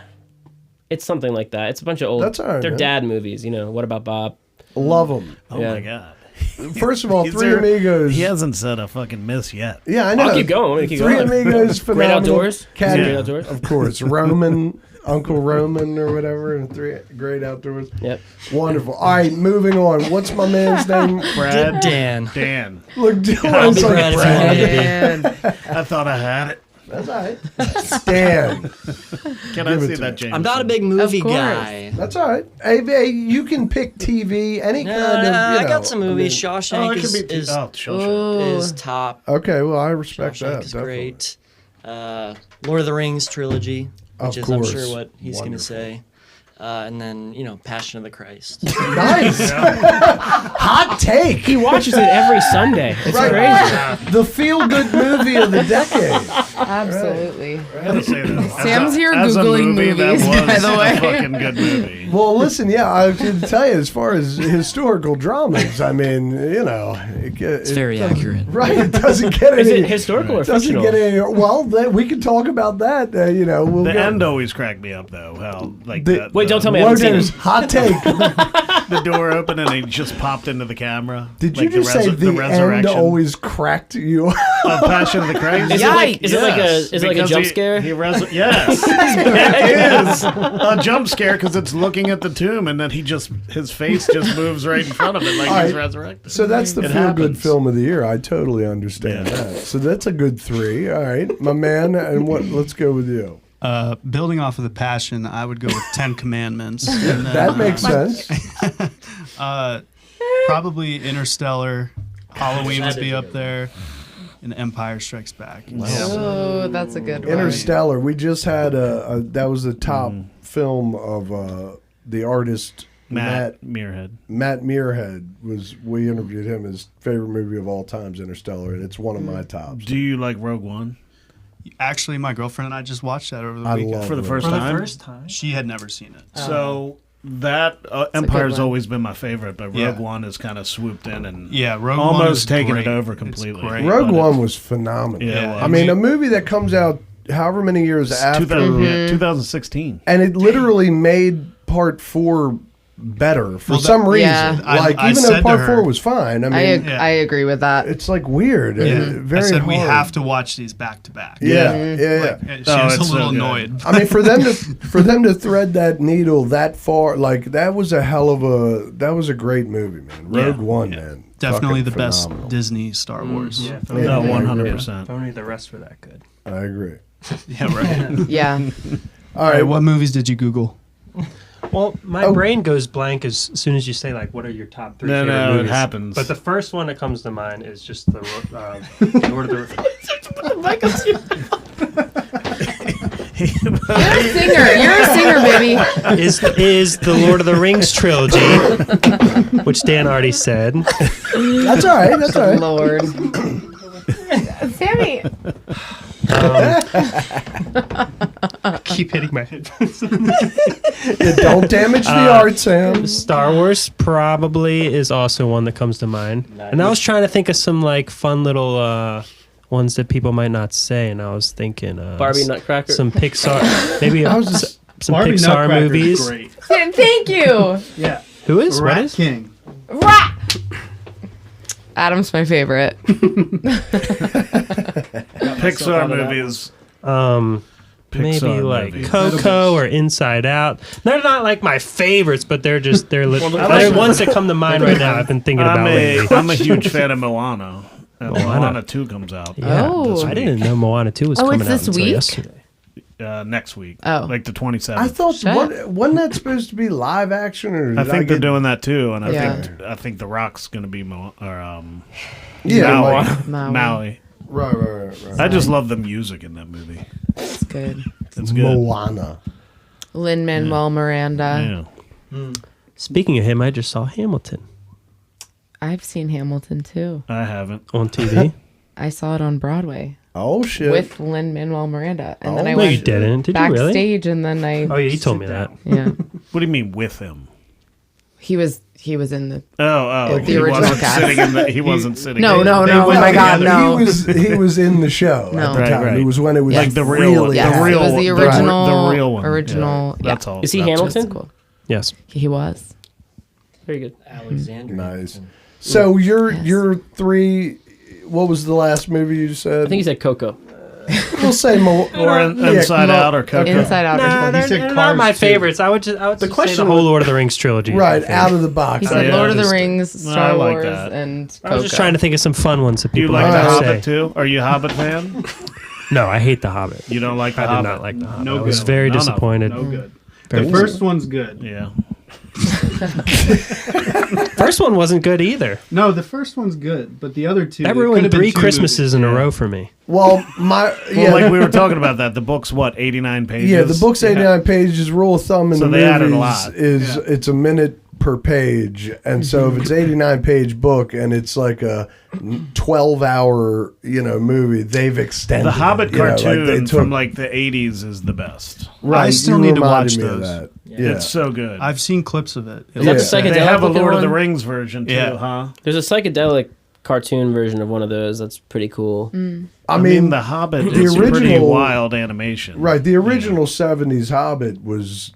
It's something like that. It's a bunch of old. That's all right, They're man. dad movies. You know. What about Bob? Love them. Oh Yeah. my god. First of all, Is Three there- Amigos. He hasn't said a fucking miss yet. Yeah, I know. I'll keep going. I'm gonna keep Three going. Amigos, Great phenomenal. Outdoors. Caddy, Great Outdoors. of course. Roman, Uncle Roman or whatever, and Three Great Outdoors. Yep. Wonderful. All right, moving on. What's my man's name? Brad. Dan. Dan. Look, I'll Dylan's be like, Brad if you Brad. want me to be. And I thought I had it. That's all right. Dan. Can I Give it see to that, me. James? I'm not a big movie course. guy. That's all right. Hey, you can pick TV, any kind of. I got some movies. I Shawshank it could be. is Shawshank. is top. okay, well, I respect Shawshank that. is Definitely. great. Lord of the Rings trilogy, Of which is I'm course. sure what he's going to Wonderful. say. And then, Passion of the Christ. Nice. Hot take. He watches it every Sunday. It's crazy. The feel-good movie of the decade. Absolutely. I gotta say that. Sam's here As a Googling movie, that movies, was by the way. a fucking good movie. Well, listen, yeah, I can tell you, as far as historical dramas, I mean, it's very accurate. Right, it doesn't get any... Is it historical or doesn't fictional? get any... Well, we can talk about that, we'll The go... end always cracked me up, though. How, like, Wait, don't tell me I haven't seen it. Hot take. the door opened and he just popped into the camera. Did like you just say the end resurrection always cracked you? of Passion of the Christ? Is it like a jump scare? Yes, it is a jump scare because it's looking at the tomb and then his face just moves right in front of it like he's resurrected. So that's the It feel-good happens. film of the year. I totally understand that. So that's a good 3. All right, my man. And let's go with you. Building off of the Passion, I would go with 10 Commandments. And then, That makes sense. Probably Interstellar. Halloween would be up there. And Empire Strikes Back. Oh, that's a good one. Interstellar. We just had that was the top film of the artist Matt Muirhead. Matt Muirhead. We interviewed him. His favorite movie of all time is Interstellar, and it's one of my tops. Do you like Rogue One? Actually, my girlfriend and I just watched that over the I weekend. love For the Rogue first One. time? First time. She had never seen it. So that a Empire's good one. always been my favorite, but Rogue Yeah. One has kind of swooped in and Yeah, Rogue One almost is taken great. it over It's completely. great. Rogue But One was phenomenal. Yeah, I mean, a movie that comes out however many years after, 2016. and it literally made Part 4 better for Well, some reason. Yeah. Like, I even said though to Part her- 4 was fine, I mean, I agree with that. it's like weird. Very I said hard. we have to watch these back to back. Yeah, Mm-hmm. yeah. Like, she Oh, was it's a little so good. annoyed. I mean, for them to thread that needle that far, like that was a great movie, man. Rogue One, man. Definitely Fucking the best phenomenal. Disney Star Wars. Yeah, if Yeah. only, No, Yeah. 100%. if only the rest were that good. I agree. Yeah, right. Yeah. All All right, right, what movies did you Google? Well, my brain goes blank as soon as you say like, "What are your top 3 favorite No, it movies?" happens. But the first one that comes to mind is just the Lord of the You're a singer, baby. is the Lord of the Rings trilogy, which Dan already said. that's all right. That's all right. Lord. Sammy. Keep hitting my headphones. Yeah, don't damage the art, Sam. Star Wars probably is also one that comes to mind. And I was trying to think of some like fun little ones that people might not say, and I was thinking Barbie Nutcracker. some Pixar, maybe I was just- some Barbie Pixar Nutcracker is movies. Great. Thank you. Yeah. Who is? What Rat is? King. Rah! Adam's my favorite. Pixar movies. Maybe Pixar like movies. Coco or Inside Out. They're not like my favorites, but they're they're like- ones that come to mind right now. I've been thinking about lately. I'm a huge fan of Moana. Moana 2 comes out. Yeah, Oh. I didn't know Moana 2 was Oh, coming it's out this until week? yesterday. Next week. Oh. Like the 27th. I thought Shit. wasn't that supposed to be live action or? I did think they're get- doing that too, and Yeah. I think The Rock's gonna be Yeah, Maui. like- Maui. right. I just love the music in that movie. It's good. It's good. Moana. Lin-Manuel Miranda. Yeah, Speaking of him, I just saw Hamilton I've seen Hamilton too. I haven't. on TV. I saw it on Broadway Oh shit! with Lin-Manuel Miranda, and then Oh, I No, went you didn't. Did you really? backstage, and then I Oh yeah, you told me that. yeah. What do you mean with him? He was in the Oh, The he original wasn't cast. sitting in the. He wasn't sitting. No, in no, they no. went Oh my God, together. no. He was in the show No. at the Right, time. right. It was when it was Like the real really one. yes, The real it was the one. original The real one. original. Yeah, that's all. Is he that's Hamilton? That's cool. Yes. He was. Very good. Alexander. nice. So Yes. your 3. What was the last movie you said? I think he said Coco. We'll say Or Inside Out or Coco. Inside Out. Nah, He said they're not my Cars, too. favorites. I would just The say question the whole was- Lord of the Rings trilogy. Right, I think. out of the box. He said yeah, Lord of the just- Rings, I Star like Wars, that. and I was just Coco. trying to think of some fun ones that Do you people like might The not say. Hobbit too? Are you a Hobbit fan? No, I hate The Hobbit. You don't like The I did Hobbit? not like The Hobbit. No I was good. very None of them. disappointed. No good. Very The first one's good. Yeah. First one wasn't good either. No, the first one's good, but the other two. That it could ruined have been 3 two Christmases movies. in a row for me. Well, Well, like we were talking about that. The book's what, 89 pages? yeah, the book's 89 pages. Rule of thumb in So the they added a movies lot. is it's a minute per page, and so if it's 89 page book and it's like a 12-hour movie, they've extended The Hobbit it, like, they cartoon took- from like the 80s is the best. Right, I still you need to reminded watch me of those. that. Yeah. It's so good. I've seen clips of it. Is that the psychedelic They have a looking Lord of the one? Rings version too, Yeah. huh? There's a psychedelic cartoon version of one of those that's pretty cool. I mean, The Hobbit the is pretty original- wild animation. right, the original 70s Hobbit was...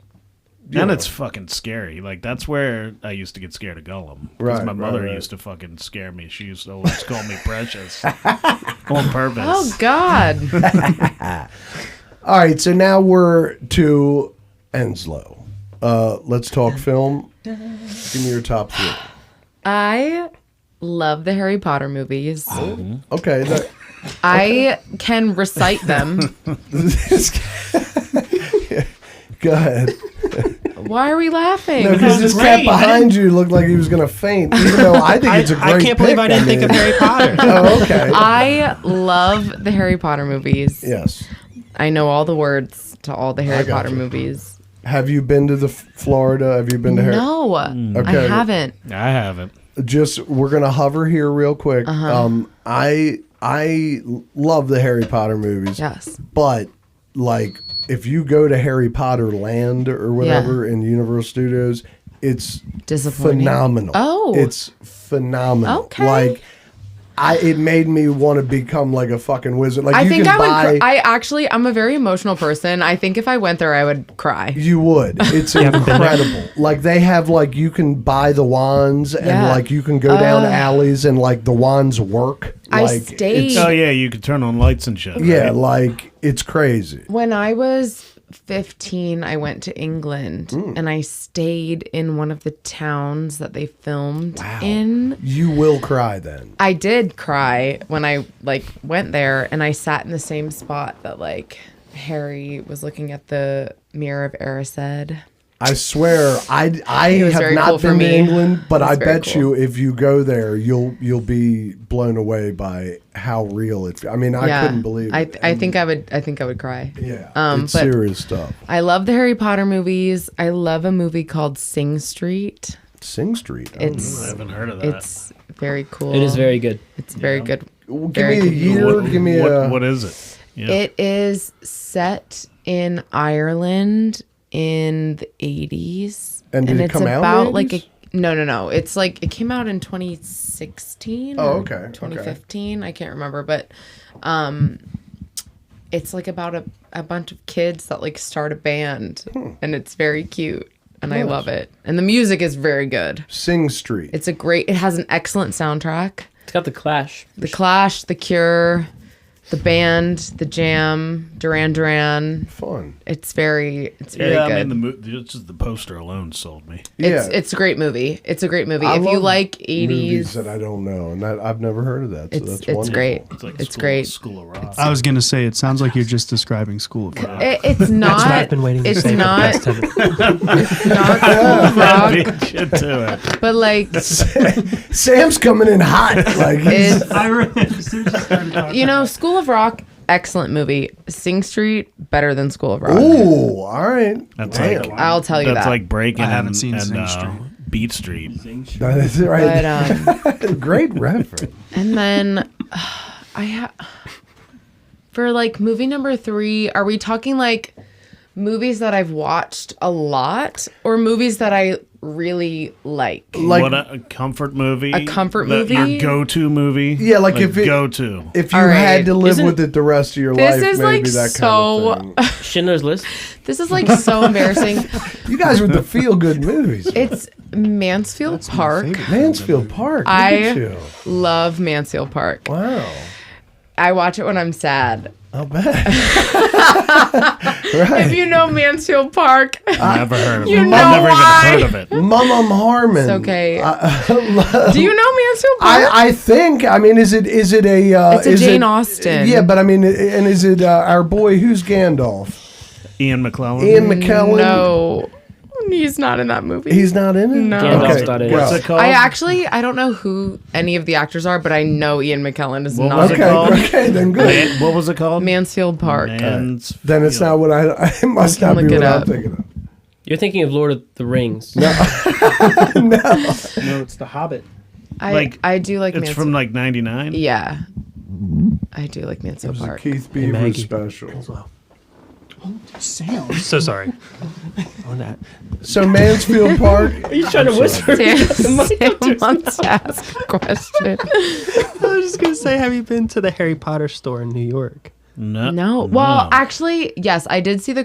And it's fucking scary. Like, that's where I used to get scared of Gollum. Because Right, my mother right. used to fucking scare me. She used to always call me Precious. On purpose. Oh God. All right, so now we're to Enslow. Let's talk film. Give me your top 3. I love the Harry Potter movies. Okay, I can recite them. go ahead. Why are we laughing? No, because this cat behind you looked like he was going to faint, even though I think it's a great I can't believe pick, I didn't think of mean. Harry Potter. Oh, okay. I love the Harry Potter movies. Yes. I know all the words to all the Harry got Potter you. movies. Have you been to the Florida? Have you been to Harry? No, Okay. I haven't. I haven't. Just we're gonna hover here real quick. I love the Harry Potter movies. Yes. But like if you go to Harry Potter Land or whatever in Universal Studios, it's Disappointing. phenomenal. Oh. It's phenomenal. Okay. Like it made me want to become like a fucking wizard. Like I you think can I would. buy, I'm a very emotional person. I think if I went there, I would cry. You would. It's incredible. Like they have like you can buy the wands and Yeah. like you can go down alleys and like the wands work. I Like, stayed- it's- Oh, yeah, you could turn on lights and shit. Yeah, right? like it's crazy. When I was 15, I went to England and I stayed in one of the towns that they filmed in. You will cry then. I did cry when I went there, and I sat in the same spot that Harry was looking at the mirror of Erised. I swear, I It was have very not cool for been to me. England, but It was I very bet cool. you if you go there, you'll be blown away by how real it. I mean, I couldn't believe it. I think I would cry. Yeah, it's but- serious stuff. I love the Harry Potter movies. I love a movie called Sing Street. Sing Street. I haven't heard of that. It's very cool. It is very good. It's very good. Give very me a good year. What- Give me a. what is it? Yeah. It is set in Ireland in the 80s. And did it it's come out in about the 80s? No. It's it came out in 2016 Oh, or okay, okay. 2015. I can't remember, but it's about a bunch of kids that start a band, and it's very cute. And I love it. And the music is very good. Sing Street. It has an excellent soundtrack. It's got the Clash. The Clash, The Cure, the band, The Jam, Duran Duran. Fun. It's very yeah, good. I mean, just the poster alone sold me. It's a great movie. It's a great movie. I If you love like movies 80s, that I don't know, and that I've never heard of that. So that's it's wonderful. great. It's like It's School, great. School of Rock. I was gonna say it sounds like you're just describing School of Rock. It's not. That's what I've been waiting to it's say. not. for the past 10 It's not School of Rock, Beat shit to it. but Sam's coming in hot. Like he's- it's I really started talking. School of Rock. Excellent movie. Sing Street better than School of Rock. ooh, all right. That's Damn. like I'll tell you that's that. like Breaking I haven't and, seen and Sing Street. Beat Street. That's right. But Great reference. and then I have for movie number 3. Are we talking movies that I've watched a lot or movies that I really like? Like What a comfort movie. A comfort Your movie? go-to movie. Yeah, like if it- go-to. if you All right. had to live Isn't- with it the rest of your This life, is, maybe that so kind of thing. Schindler's List. This is so embarrassing. You guys with the feel good movies. It's Mansfield Park. Mansfield Park. Look I at you. love Mansfield Park. Wow. I watch it when I'm sad. I'll bet. right. If you know Mansfield Park, Never heard of You it. know I've never why. even heard of it. Mum Harmon. it's okay. Do you know Mansfield Park? I think. I mean, is it a? It's a is Jane it- Austen. Yeah, but I mean, and is it our boy? Who's Gandalf? Ian McClellan. Ian McKellen. No. He's not in that movie. He's not in it? No. Gandalf's not in it. What's well, it called? I don't know who any of the actors are, but I know Ian McKellen is What not was in it called? Okay, then good. What was it called? Mansfield Park. Mansfield. Then it's not what it must not be Look it what I'm up. thinking of. You're thinking of Lord of the Rings. No, it's The Hobbit. I do like It's Mansfield. from like '99. Yeah. I do like Mansfield It was a Park. Keith Beaver Maggie. special. Sam. So sorry. On that. So Mansfield Park. Are you trying to whisper? Sam wants to ask a question. I was just gonna say, have you been to the Harry Potter store in New York? No. Well, actually, yes, I did see the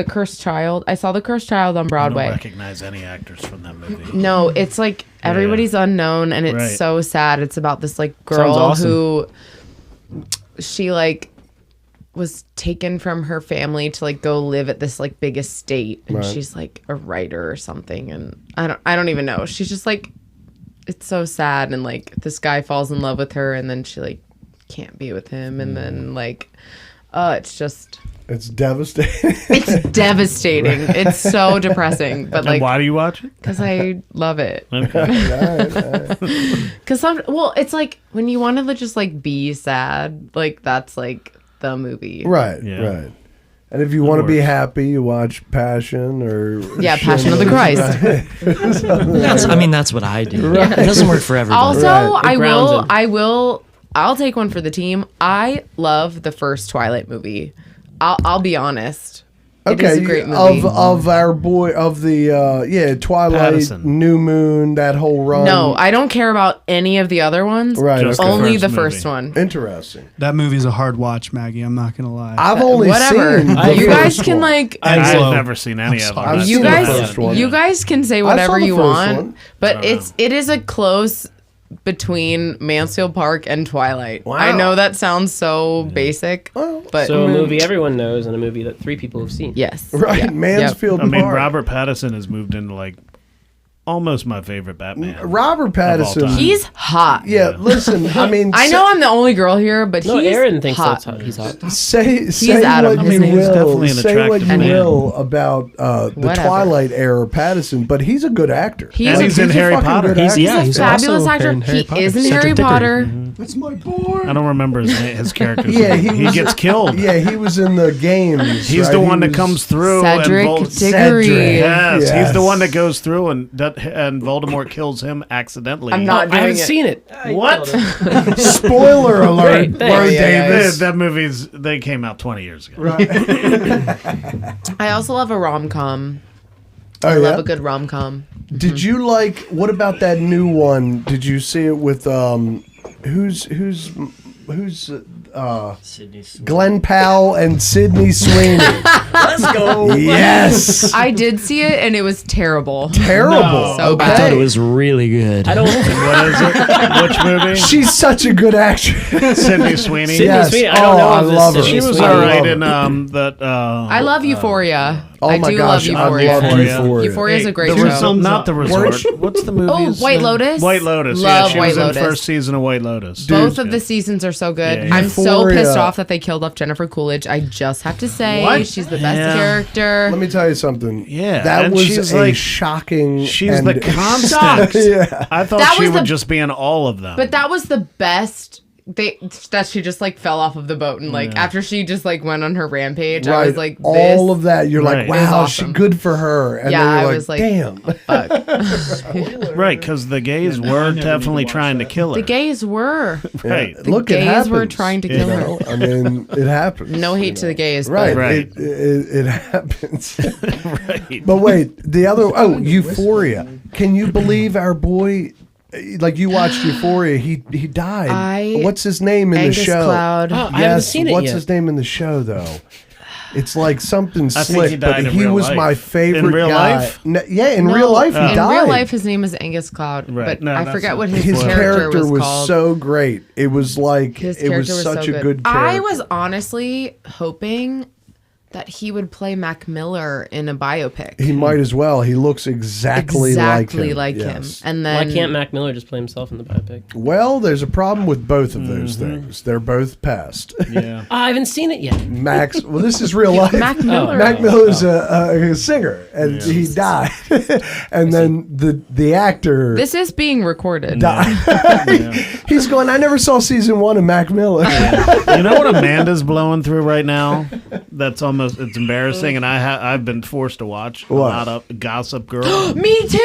Cursed Child. I saw the Cursed Child on I don't Broadway. recognize any actors from that movie. No, it's like everybody's unknown and it's Right. so sad. It's about this like Sounds girl awesome. who she like was taken from her family to like go live at this like big estate and Right. she's like a writer or something and I don't even know. She's just like it's so sad and like this guy falls in love with her and then she like can't be with him and then like it's just It's devastating. it's devastating. It's so depressing, but And like why do you watch it? because I love it. Okay. Because it's like when you want to just like be sad, like that's like the movie. Right, Yeah. right. And if you want to be happy, you watch Passion or Yeah, Passion of the Christ. That's what I do. It doesn't work for everybody. Also, Right. I'll take one for the team. I love the first Twilight movie. I'll be honest. It is a great movie. of our boy of the Twilight, Patterson. New Moon, that whole run. No, I don't care about any of the other ones. Right, Just okay. Only first the movie. first one. Interesting. That movie's a hard watch, Maggie. I'm not gonna lie. I've only Whatever. seen the You guys first can one. like Enslow. I've never seen any of them. I've That's seen you the guys first one. you guys can say I saw whatever the you first want, one. but it is a close between Mansfield Park and Twilight. Wow. I know that sounds so basic, but So a movie everyone knows and a movie that 3 people have seen. yes. Right, Yep. Mansfield I mean, Park. Robert Pattinson has moved into like almost my favorite Batman. Robert time. Pattinson. He's hot. Yeah, listen. I mean, I know I'm the only girl here, but No, he's Aaron thinks hot. he's hot. Say Adam. what I you mean, he's will. definitely an Say what you attractive man. will about the Whatever. Twilight era Pattinson, but he's a good actor. He's And a- he's in a Harry fucking Potter. good He's actor. yeah, He's he's a fabulous also actor. in Harry He Potter. is in Cedric Harry Diggory. Potter. That's my boy. I don't remember his character's Yeah, name. he was- gets killed. Yeah, he was in the games. He's right? the He one that was- comes through. Cedric and Diggory. Yes, Yes. he's the one that goes through and Voldemort kills him accidentally. I'm not I doing haven't it. seen it. What? Spoiler alert. Right, thanks. Word, Yeah, Davis. That they came out 20 years ago. I also love a rom-com. Oh, I yeah? love a good rom-com. Did you like? What about that new one? Did you see it with who's Sydney Sweeney. Glenn Powell and Sydney Sweeney? Let's go. Yes, I did see it and it was terrible. terrible. So okay. I thought it was really good. I don't. What is it? Which movie? She's such a good actress. Sidney Sweeney. Sydney Yes. Sweeney. I don't Oh, know I if this love her. Sydney She was Sweeney. all right love in her. that. I love Euphoria. Oh I my do gosh, love I Euphoria. love Euphoria. Euphoria is a great the show. resort, not the resort. Weren't What's the movie? Oh, White Lotus? White Lotus. Love yeah, she White was Lotus. in first season of White Lotus. Both of the seasons are so good. Yeah, yeah. I'm so Euphoria. pissed off that they killed off Jennifer Coolidge. I just have to say What? she's the best Yeah. character. Let me tell you something. Yeah, that and was she's a like- shocking. She's and the constant. Yeah. I thought That she was would the- just be in all of them. But that was the best. That she just like fell off of the boat and like after she just like went on her rampage, I Right. was like, this, all of that. You're Right. like, It was wow, awesome. good for her. And Yeah, then I you're was like, damn. fuck. right, because the gays were definitely trying to kill her. The gays were. right. The Look, it gays were happens, trying to you kill her. know? I mean, it happens. No hate to the gays, Right, but Right. It happens. right. But wait, the other Euphoria. Can you believe our boy? Like you watched Euphoria, he died. What's his name in Angus the show? Cloud. Oh, I haven't seen it What's yet. his name in the show though? It's like something I think slick, he died but in he real was life. my favorite In real guy. life? Yeah, in No, real life he in died. real life, his name is Angus Cloud, Right. but No, I that's forget a- what His character was called. so great. It was like His it was character was such so a good character. I was honestly hoping that he would play Mac Miller in a biopic. He might as well. He looks exactly like him. Yes. And then Why can't Mac Miller just play himself in the biopic? Well, there's a problem with both of those things. They're both past. Yeah. I haven't seen it yet. Max, well, this is real life. Mac Miller. Mac Miller's a singer, and he died. And then the actor This is being recorded. died. He's going, I never saw season 1 of Mac Miller. You know what Amanda's blowing through right now? That's almost, it's embarrassing, and I've been forced to watch a What? lot of Gossip Girl. Me too.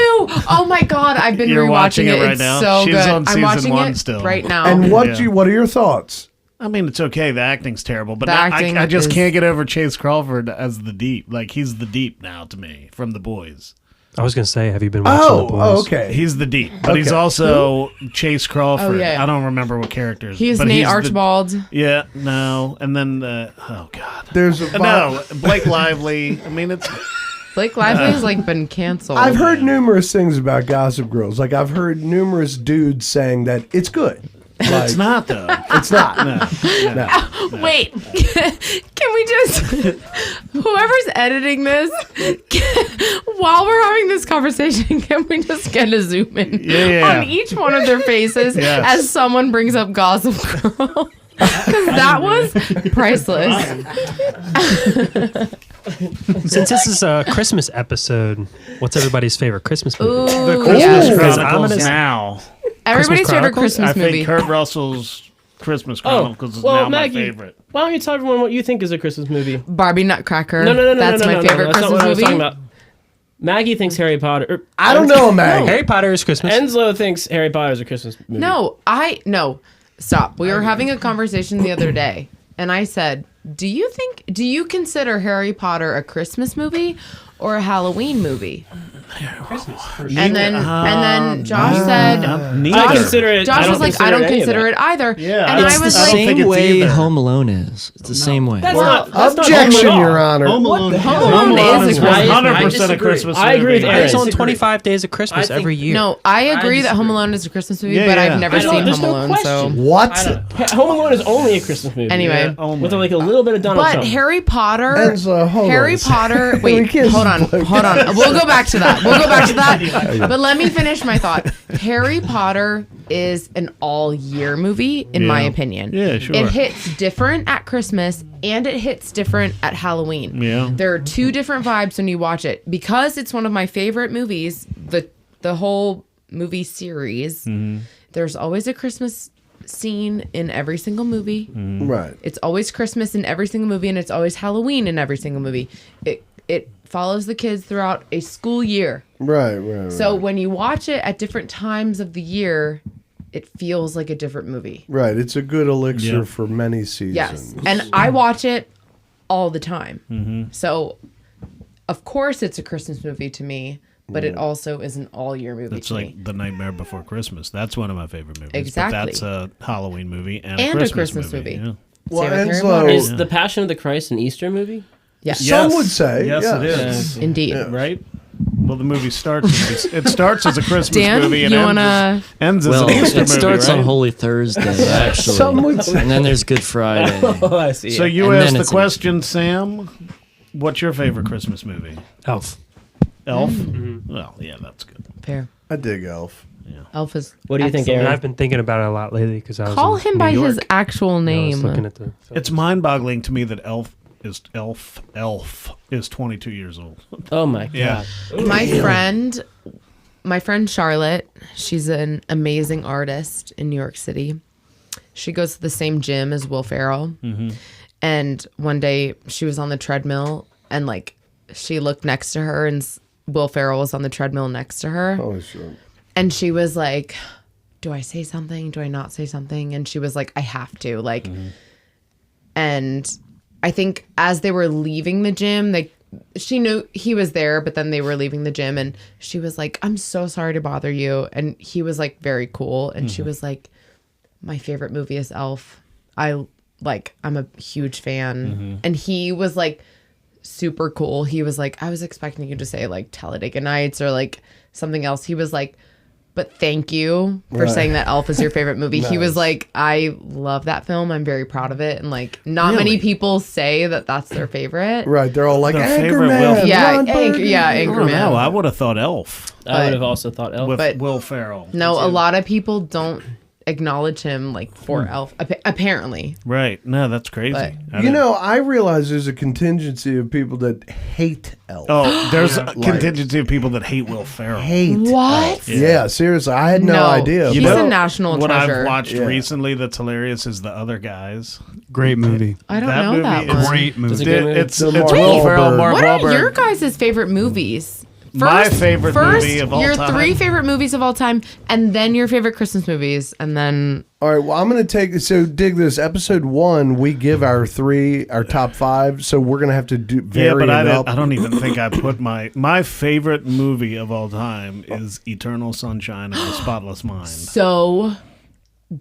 Oh my god, I've been You're rewatching watching it right It's now? so She's good. on I'm season watching 1 it still. right now. And Yeah. what are your thoughts? I mean, it's okay. The acting's terrible, but The acting I just is- can't get over Chase Crawford as the Deep. Like, he's the Deep now to me from The Boys. I was gonna say, have you been watching The Boys? Okay. He's the Deep, but he's Okay. also Chase Crawford. Oh, yeah. I don't remember what characters. He's but Nate the- Archibald. yeah, no, and then oh god, There's a no, Blake Lively. I mean, it's Blake Lively's like been canceled. I've heard numerous things about Gossip Girls. Like I've heard numerous dudes saying that it's good. Like, it's not though. It's not. No. Wait, can we just whoever's editing this while we're having this conversation, can we just get a zoom in Yeah. on each one of their faces Yes. as someone brings up Gossip Girl? Because that was priceless. Since this is a Christmas episode, what's everybody's favorite Christmas movie? The Ooh, Christmas yes. Because I'm Chronicles gonna- now. Everybody's favorite Chronicles? Christmas I movie. think Kurt Russell's Christmas Chronicles is now Maggie, my favorite. why don't you tell everyone what you think is a Christmas movie? Barbie Nutcracker. No, That's no, my favorite That's not Christmas what I was movie. talking about. Maggie thinks Harry Potter. I don't know, Mag. Harry Potter is Christmas. Enslow thinks Harry Potter is a Christmas movie. No, stop. We were having a conversation the other day, and I said, do you consider Harry Potter a Christmas movie or a Halloween movie? And then Josh said, Neither. I consider it. Josh was like, I don't consider it either. Yeah, and It's I the was I don't like, think same it's way either. Home Alone is. It's the same way. That's Well, not objection, Home Alone. Your Honor. Home Alone. Home Alone is a Christmas 100% a disagree. Christmas I agree with movie. Aaron. It's on disagree. 25 Days of Christmas I think- every year. No, I agree that disagree. Home Alone is a Christmas movie, Yeah, but yeah. I've never I know, seen there's Home no Alone. question. So What? Home Alone is only a Christmas movie. anyway, Yeah, only. with like a little bit of Donald but Trump. Harry Potter. Enzo, hold Harry on. Potter. We Wait, can't hold on. just play- We'll go back to that. But let me finish my thought. Harry Potter is an all-year movie, in my Yeah. opinion. Yeah, sure. It hits different at Christmas and it hits different at Halloween. Yeah. There are two different vibes when you watch it. Because it's one of my favorite movies, the whole movie series, there's always a Christmas scene in every single movie. Right. It's always Christmas in every single movie, and it's always Halloween in every single movie. It follows the kids throughout a school year. Right. So when you watch it at different times of the year, it feels like a different movie. Right. It's a good elixir Yeah. for many seasons. Yes. And I watch it all the time. So, of course, it's a Christmas movie to me, but it also is an all year movie It's to like me. The Nightmare Before Christmas. That's one of my favorite movies. Exactly. But that's a Halloween movie and And a a Christmas, Christmas movie. movie. Yeah. Well, Same with Harry Enslow- Potter. Is The Passion of the Christ an Easter movie? Yes. Some would say. Yes, yes. it is. Indeed. Right? Well, the movie starts. It starts as a Christmas Dan, movie and you ends, wanna? ends as Well, an Easter it starts movie, on right? Holy Thursday, actually. Some would say. And then there's Good Friday. Oh, I see. So you And asked then the it's an question, Sam. What's your favorite Christmas movie? Elf. Elf. Well, yeah, that's good. Fair. I dig Elf. Elf is. What do you think, excellent. And Aaron? I've been thinking about it a lot lately because I was Call in him New by York. his actual and I was looking name. at the It's mind-boggling to me that Elf is 22 years old. Oh my god. Yeah. My friend Charlotte, she's an amazing artist in New York City. She goes to the same gym as Will Ferrell. And one day she was on the treadmill and like she looked next to her and Will Ferrell was on the treadmill next to her. Oh, sure. And she was like, do I say something? Do I not say something? And she was like, I have to. Like, and I think as they were leaving the gym, she knew he was there, but then they were leaving the gym and she was like, I'm so sorry to bother you. And he was like very cool. And she was like, my favorite movie is Elf. I'm a huge fan. And he was like super cool. He was like, I was expecting you to say like Talladega Nights or like something else. He was like, but thank you for Right. saying that Elf is your favorite movie. He was Nice. like, I love that film. I'm very proud of it. And like, not many people say that that's their favorite. Right. They're all like, Their favorite Anchorman. Will- Yeah, Ron Burgundy. I don't know. Anchorman. I would have thought Elf I would have also thought Elf. with But- Will Ferrell. No, a lot of people don't acknowledge him like for Elf, apparently. Right. No, that's crazy. But- You know, I realize there's a contingency of people that hate Elf. Oh, there's a contingency of people that hate Will Ferrell. Hate What? Elf. Yeah, seriously. I had no idea. He's but- a national What treasure. I've watched Yeah. recently that's hilarious is The Other Guys. Great movie. I don't That know movie that is one. Great movie. It's a good movie. It's The Mark Will Ferrell, Wahlberg. Mark What Wahlberg. are your guys' favorite movies? My favorite movie of all your time. 3 favorite movies of all time, and then your favorite Christmas movies, and then All right, well, I'm going to take, so dig this. Episode 1, we give our top 5, so we're going to have to vary Yeah, but it up. I don't even think I put my favorite movie of all time is Eternal Sunshine of the Spotless Mind. so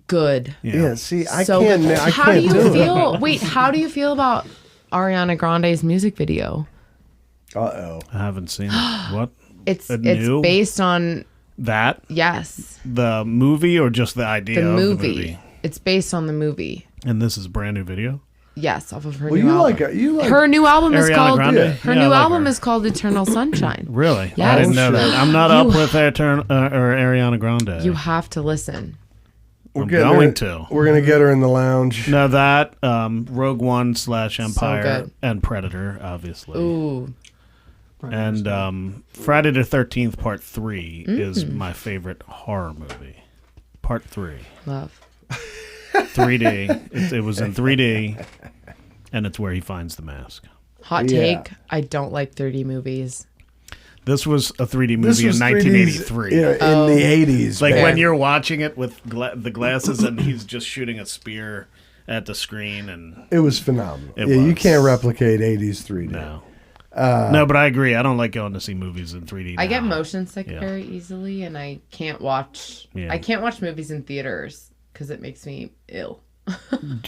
good. Yeah, see, I So can't, good. I How can't do you do it. feel? Wait, how do you feel about Ariana Grande's music video? Uh-oh. I haven't seen it. What? It's new? based on That? yes, The movie or just the idea the of movie. the movie? It's based on the movie. And this is a brand new video? Yes, off of her Well, new you album. like Her new album is Ariana called Grande? Yeah. her Yeah, I new like album her. is called Eternal Sunshine. Really? Yeah. I didn't know Oh, that. shit. I'm not You- up with Ariana Grande. You have to listen. We're I'm getting going her- to. We're going to get her in the lounge. No, that, Rogue One / Empire good. and Predator, obviously. Ooh, And Friday the 13th Part 3 is my favorite horror movie. Part 3. love. 3D. It was in 3D, and it's where he finds the mask. Hot Yeah. take: I don't like 3D movies. This was a 3D This movie in was 1983. 3Ds, in the 80s. Like man. when you're watching it with the glasses and he's just shooting a spear at the screen, and It was phenomenal. It Yeah, you was. can't replicate 80s 3D. no. No, but I agree. I don't like going to see movies in 3D. I get now. motion sick Yeah. very easily, and I can't watch. Yeah. I can't watch movies in theaters because it makes me ill.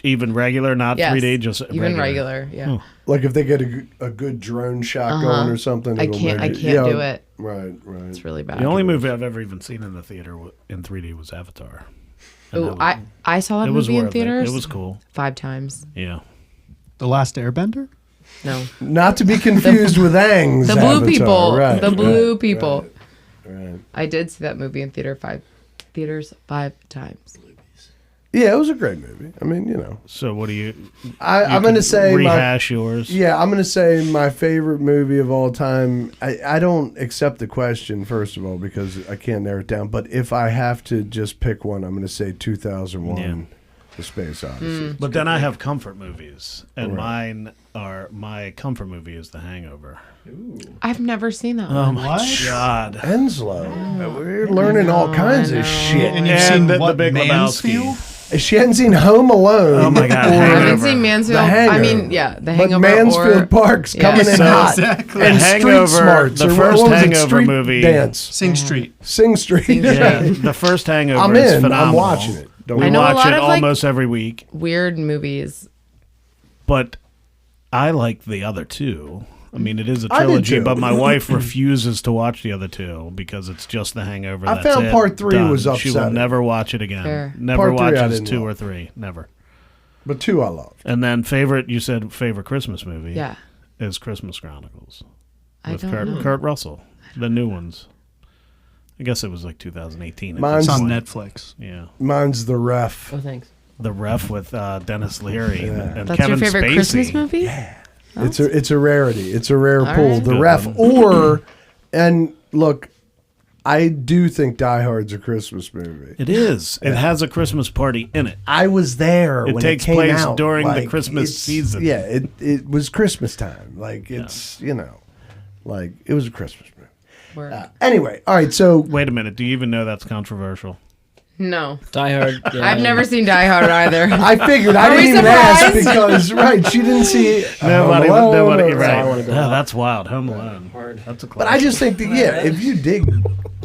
Even regular, not Yes, 3D, just even regular. Yeah, Like if they get a good drone shot going or something. I it'll can't. I make can't do it. Right, right. It's really bad. The only movie I've ever even seen in the theater in 3D was Avatar. And Ooh, that was- I saw that it was movie in worth theaters. It was cool. 5 times. Yeah. The Last Airbender? No, Not to be confused with Aang's the blue Avatar. people. Right, the blue right, people. right. I did see that movie in theaters 5 times. Yeah, it was a great movie. I mean, you know. So what do you? I'm going to say rehash yours. Yeah, I'm going to say my favorite movie of all time. I don't accept the question, first of all, because I can't narrow it down. But if I have to just pick one, I'm going to say 2001, Yeah. The Space Odyssey. But then I have comfort movies, and Right. my comfort movie is The Hangover. I've never seen that Oh one. my God! Enslow. We're learning all kinds of shit. And you've And seen the what, Big Mansfield? She hadn't seen Home Alone. Oh my God, I haven't Hangover. seen Mansfield. The I Hangover. mean, yeah, The But Hangover. Mansfield or, Park's Yeah. coming in So- hot. Exactly. And The Street Hangover, Smarts. the or what first was it? Hangover Street movie. Dance. Sing Street. Sing Street. Yeah, the first Hangover I'm is in. phenomenal. I'm watching it. Don't We I know a watch lot it of, like- almost every week, weird movies. but I like the other two. I mean, it is a I did trilogy, too. but my wife refuses to watch the other two because it's just The Hangover. I That's found it, part 3 done. was She will upsetting. never watch it again. Fair. Never Part 3 I watches didn't 2 love. or 3. Never. But 2 I loved. And then you said favorite Christmas movie. Yeah. Is Christmas Chronicles I with don't know. Kurt Russell, the new ones. I guess it was like 2018. at Mine's this It's on point. Netflix. Yeah, Mine's The Ref. Oh, thanks. The Ref with Dennis Leary and That's Kevin your favorite Spacey. Christmas movie? It's a rarity. It's a rare pull. right. The Good Ref. one. Or, and look, I do think Die Hard's a Christmas movie. It is. It has a Christmas party in it. I was there It when takes it came place out. during the Like, Christmas it's- season. Yeah, it was Christmas time. Like it's like it was a Christmas movie. Word. Anyway, all right. So Wait a minute. Do you even know that's controversial? No. Die Hard. Yeah. I've never seen Die Hard either. I figured I Are we didn't even ask surprised? because right, she didn't see Nobody. Home Alone Nobody. or- Right. I wanna go Yeah, out. that's wild. Home Alone. That's a. But I just think that if you dig,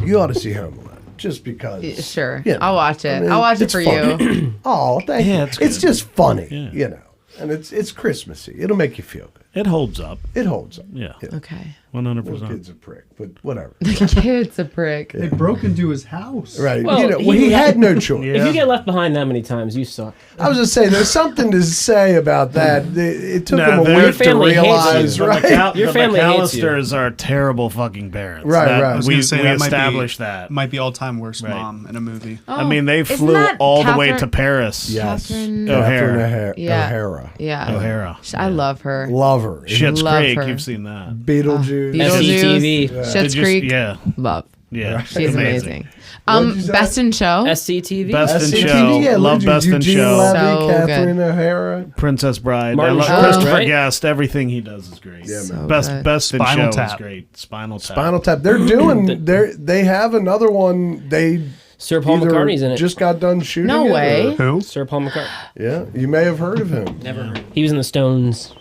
you ought to see Home Alone just because. Sure. Yeah. I'll watch it. I mean, I'll watch it it's for fun. you. Oh, thank Yeah, you. it's It's good. just funny, Yeah. and it's Christmassy. It'll make you feel good. It holds up. It holds up. Yeah. Okay. 100%. Kid's a prick. but whatever. The kid's a prick. They broke into his house. Right. Well, He had no choice. If you get left behind that many times, you suck. I was just saying, there's something to say about that. It took No, him a their week to family hates realize, you. right? Your the family hates you. McAllisters are terrible fucking parents. Right, That- right. I was We, gonna say, we that might be- established that. Might be all-time worst Right. mom in a movie. I mean, they Isn't flew that all the way to Catherine- Paris. Yes. Catherine O'Hara. Yeah. O'Hara. Yeah. O'Hara. I love her. Love her. Schitt's Love Creek, her. you've seen that. Beetlejuice. SCTV. Schitt's Did you- Creek. Yeah, Love. yeah. She's amazing. What'd you say? Best in Show. SCTV. Best in SCTV, Show. yeah, Love Best in Eugene Show. Levy, So Catherine good. O'Hara. Princess Bride. Martin I love Short, Christopher right? Guest. Everything he does is great. Yeah, man. So Best good. Best in Spinal Show is Tap. great. Spinal Tap. Spinal Tap. They're doing. They have another one. They Sir Paul either McCartney's in it. just got done shooting. No it, way. or- Who? Sir Paul McCartney. Yeah, you may have heard of him. Never heard. He was in the Stones.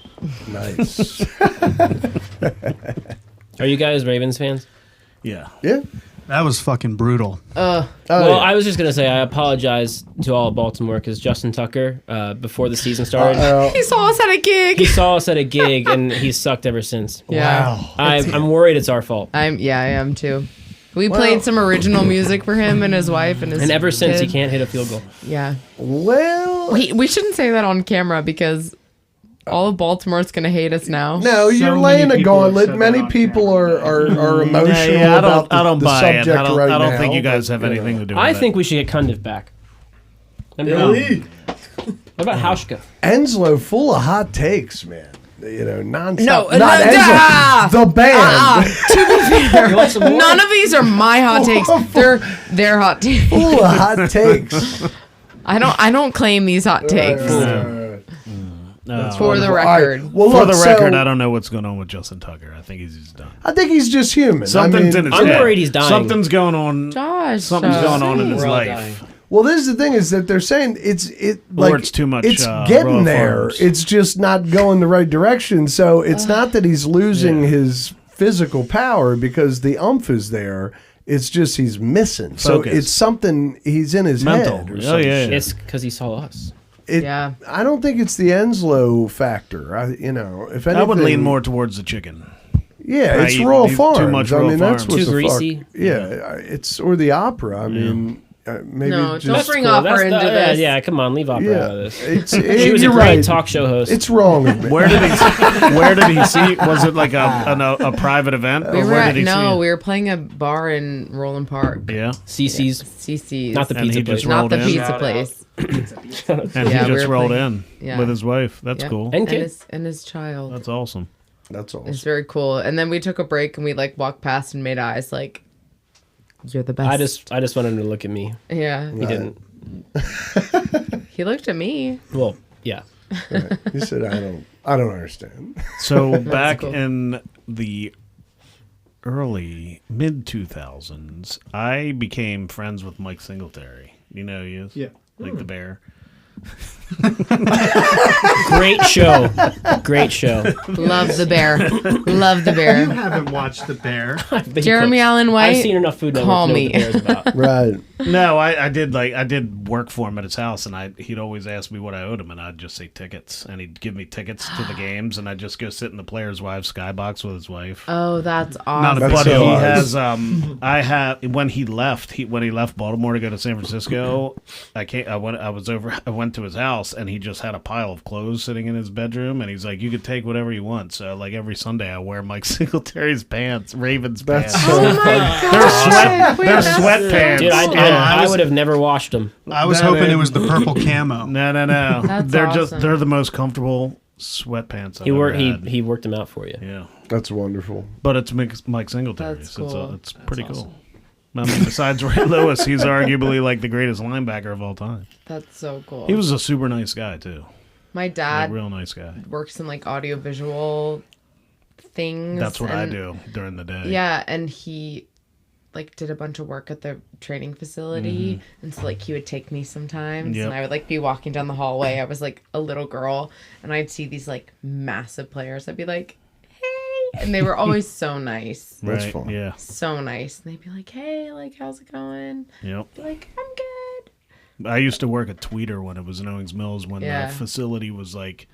Nice. Are you guys Ravens fans? Yeah. Yeah. That was fucking brutal. Oh, Well, yeah. I was just gonna say I apologize to all of Baltimore because Justin Tucker, before the season started, He saw us at a gig. he saw us at a gig and he's sucked ever since. Yeah. Wow. I'm worried it's our fault. I am too. We played some original music for him and his wife and his And ever since he kid. can't hit a field goal. Yeah. Well, We shouldn't say that on camera because all of Baltimore's gonna hate us now. no, you're many laying a people have gauntlet. said Many that on people are emotional Yeah, about I don't the buy it. subject I don't, right I don't now, think you guys but, have you know. anything to do with I it. think we should get Cundiff back. Really? What about Hauschka? Enslow full of hot takes, man. You know, nonstop. No, not no, Enslow, the band. To be fair, none of these are my hot takes. They're hot takes. Full of hot takes. I don't claim these hot takes. No. For the All right. record. Well, For look, the record, so I don't know what's going on with Justin Tucker. I think he's done. I think he's just human. Something's in his I'm head. worried he's dying. Something's going on. Josh. Something's going on in his We're all life. dying. Well, this is the thing is that they're saying Or it's too much, It's Royal getting there. Farms. It's just not going the right direction. So it's not that he's losing his physical power because the umph is there. It's just he's missing. So Focus. it's something he's in his Mental. head. Or Oh, some yeah. shit. It's because he saw us. Yeah. I don't think it's the Enslow factor. If anything, I would lean more towards the chicken. Yeah, it's I eat Royal too Farms. much I Royal mean, that's Farms. what Too the greasy? fuck. Yeah, it's or the opera. I mean, maybe No, just don't bring opera into this. Yeah, come on, leave opera out of this. It's, She was a you're great right. talk show host. It's wrong of me. Where did he see? Was it like a private event? Or We were where at, did he see no, it? we were playing a bar in Roland Park. Yeah. CC's, CC's. not the And he pizza place. just Not rolled the in. pizza Shout out. place. And Yeah, he we just were rolled playing- in yeah. with his wife. That's Yep. cool. And kid. And his child. That's awesome. That's all. It's very cool. And then we took a break and we like walked past and made eyes like, you're the best. I just wanted him to look at me. Yeah. He didn't. He looked at me. Well, yeah. You said I don't understand. So back cool. in the early mid 2000s, I became friends with Mike Singletary. You know who he is? Yeah. Like the bear. Great show. Great show. Love the bear. Love the You bear. haven't watched The Bear. Jeremy Allen White. I've seen enough Food Network call to know me. what the bear's about. Right. No, I did work for him at his house, and he'd always ask me what I owed him, and I'd just say tickets, and he'd give me tickets to the games, and I'd just go sit in the players' wives skybox with his wife. Oh, that's Not awesome. a That's But so he nice. has I have when he left Baltimore to go to San Francisco, I went to his house, and he just had a pile of clothes sitting in his bedroom, and he's like, you could take whatever you want. So like every Sunday I wear Mike Singletary's pants, Ravens That's pants. so Oh my God. They're sweatpants. Dude, I would have never washed them. I was No, hoping man. it was the purple camo. No. That's awesome. They're the most comfortable sweatpants I've He ever worked. had. He worked them out for you. Yeah. That's wonderful. But it's Mike Singletary. That's so cool. it's pretty cool. I mean, besides Ray Lewis, he's arguably like the greatest linebacker of all time. That's so cool. He was a super nice guy too. My Like, dad real nice guy. works in like audiovisual things. That's what I and- do during the day. Yeah, and he like did a bunch of work at the training facility, and so like he would take me sometimes, Yep. and I would like be walking down the hallway. I was like a little girl, and I'd see these like massive players. I'd be like, "Hey," and they were always so nice, That's Right. fun. Yeah. so nice. And they'd be like, "Hey, like how's it going?" Yep. Be like, "I'm good." I used to work at Tweeter when it was in Owings Mills when Yeah. the facility was like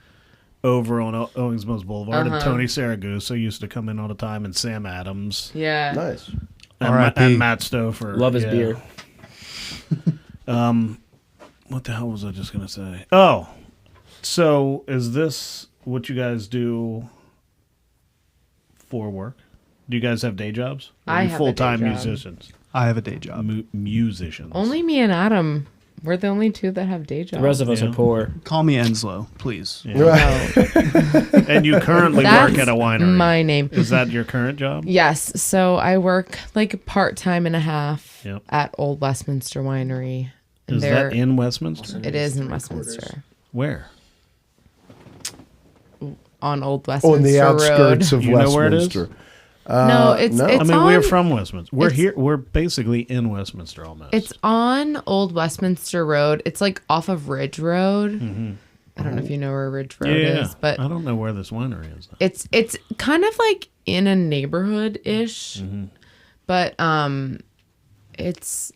over on Owings Mills Boulevard, and Tony Saragusa used to come in all the time, and Sam Adams, Yeah. Nice. and Matt Stouffer. Love his beer. What the hell was I just gonna say? Oh, so is this what you guys do for work? Do you guys have day jobs? Or I are you have a day full-time job. musicians? I have a day job. Musicians. Only me and Adam. We're the only two that have day jobs. The rest of us Yeah. are poor. Call me Enslow, please. And you currently That's work at a winery. my name. Is that your current job? Yes. So I work like part-time and a half Yep. at Old Westminster Winery. And Is that in Westminster? It is in Westminster. Where? On Old On Westminster the outskirts Road. of You know where it is? Westminster. No, it's no. it's I mean, on, we're from Westminster. We're it's- here. We're basically in Westminster almost. It's on Old Westminster Road. It's like off of Ridge Road. I don't know if you know where Ridge Road is, but I don't know where this winery is. Though. it's kind of like in a neighborhood ish, but it's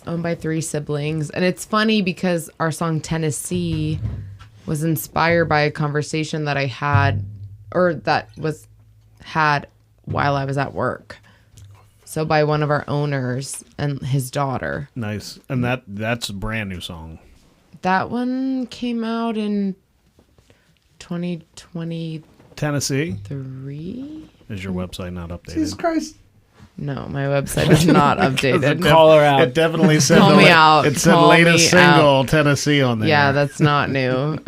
owned by 3 siblings, and it's funny because our song Tennessee was inspired by a conversation that I had, or that was had while I was at work. So by one of our owners and his daughter. Nice, and that's a brand new song. That one came out in 2023. Tennessee. Is your website not updated? Jesus Christ. No, my website is not updated. Call her out. It definitely said Call me out. It said Call latest me single Tennessee on there. Yeah, that's not new.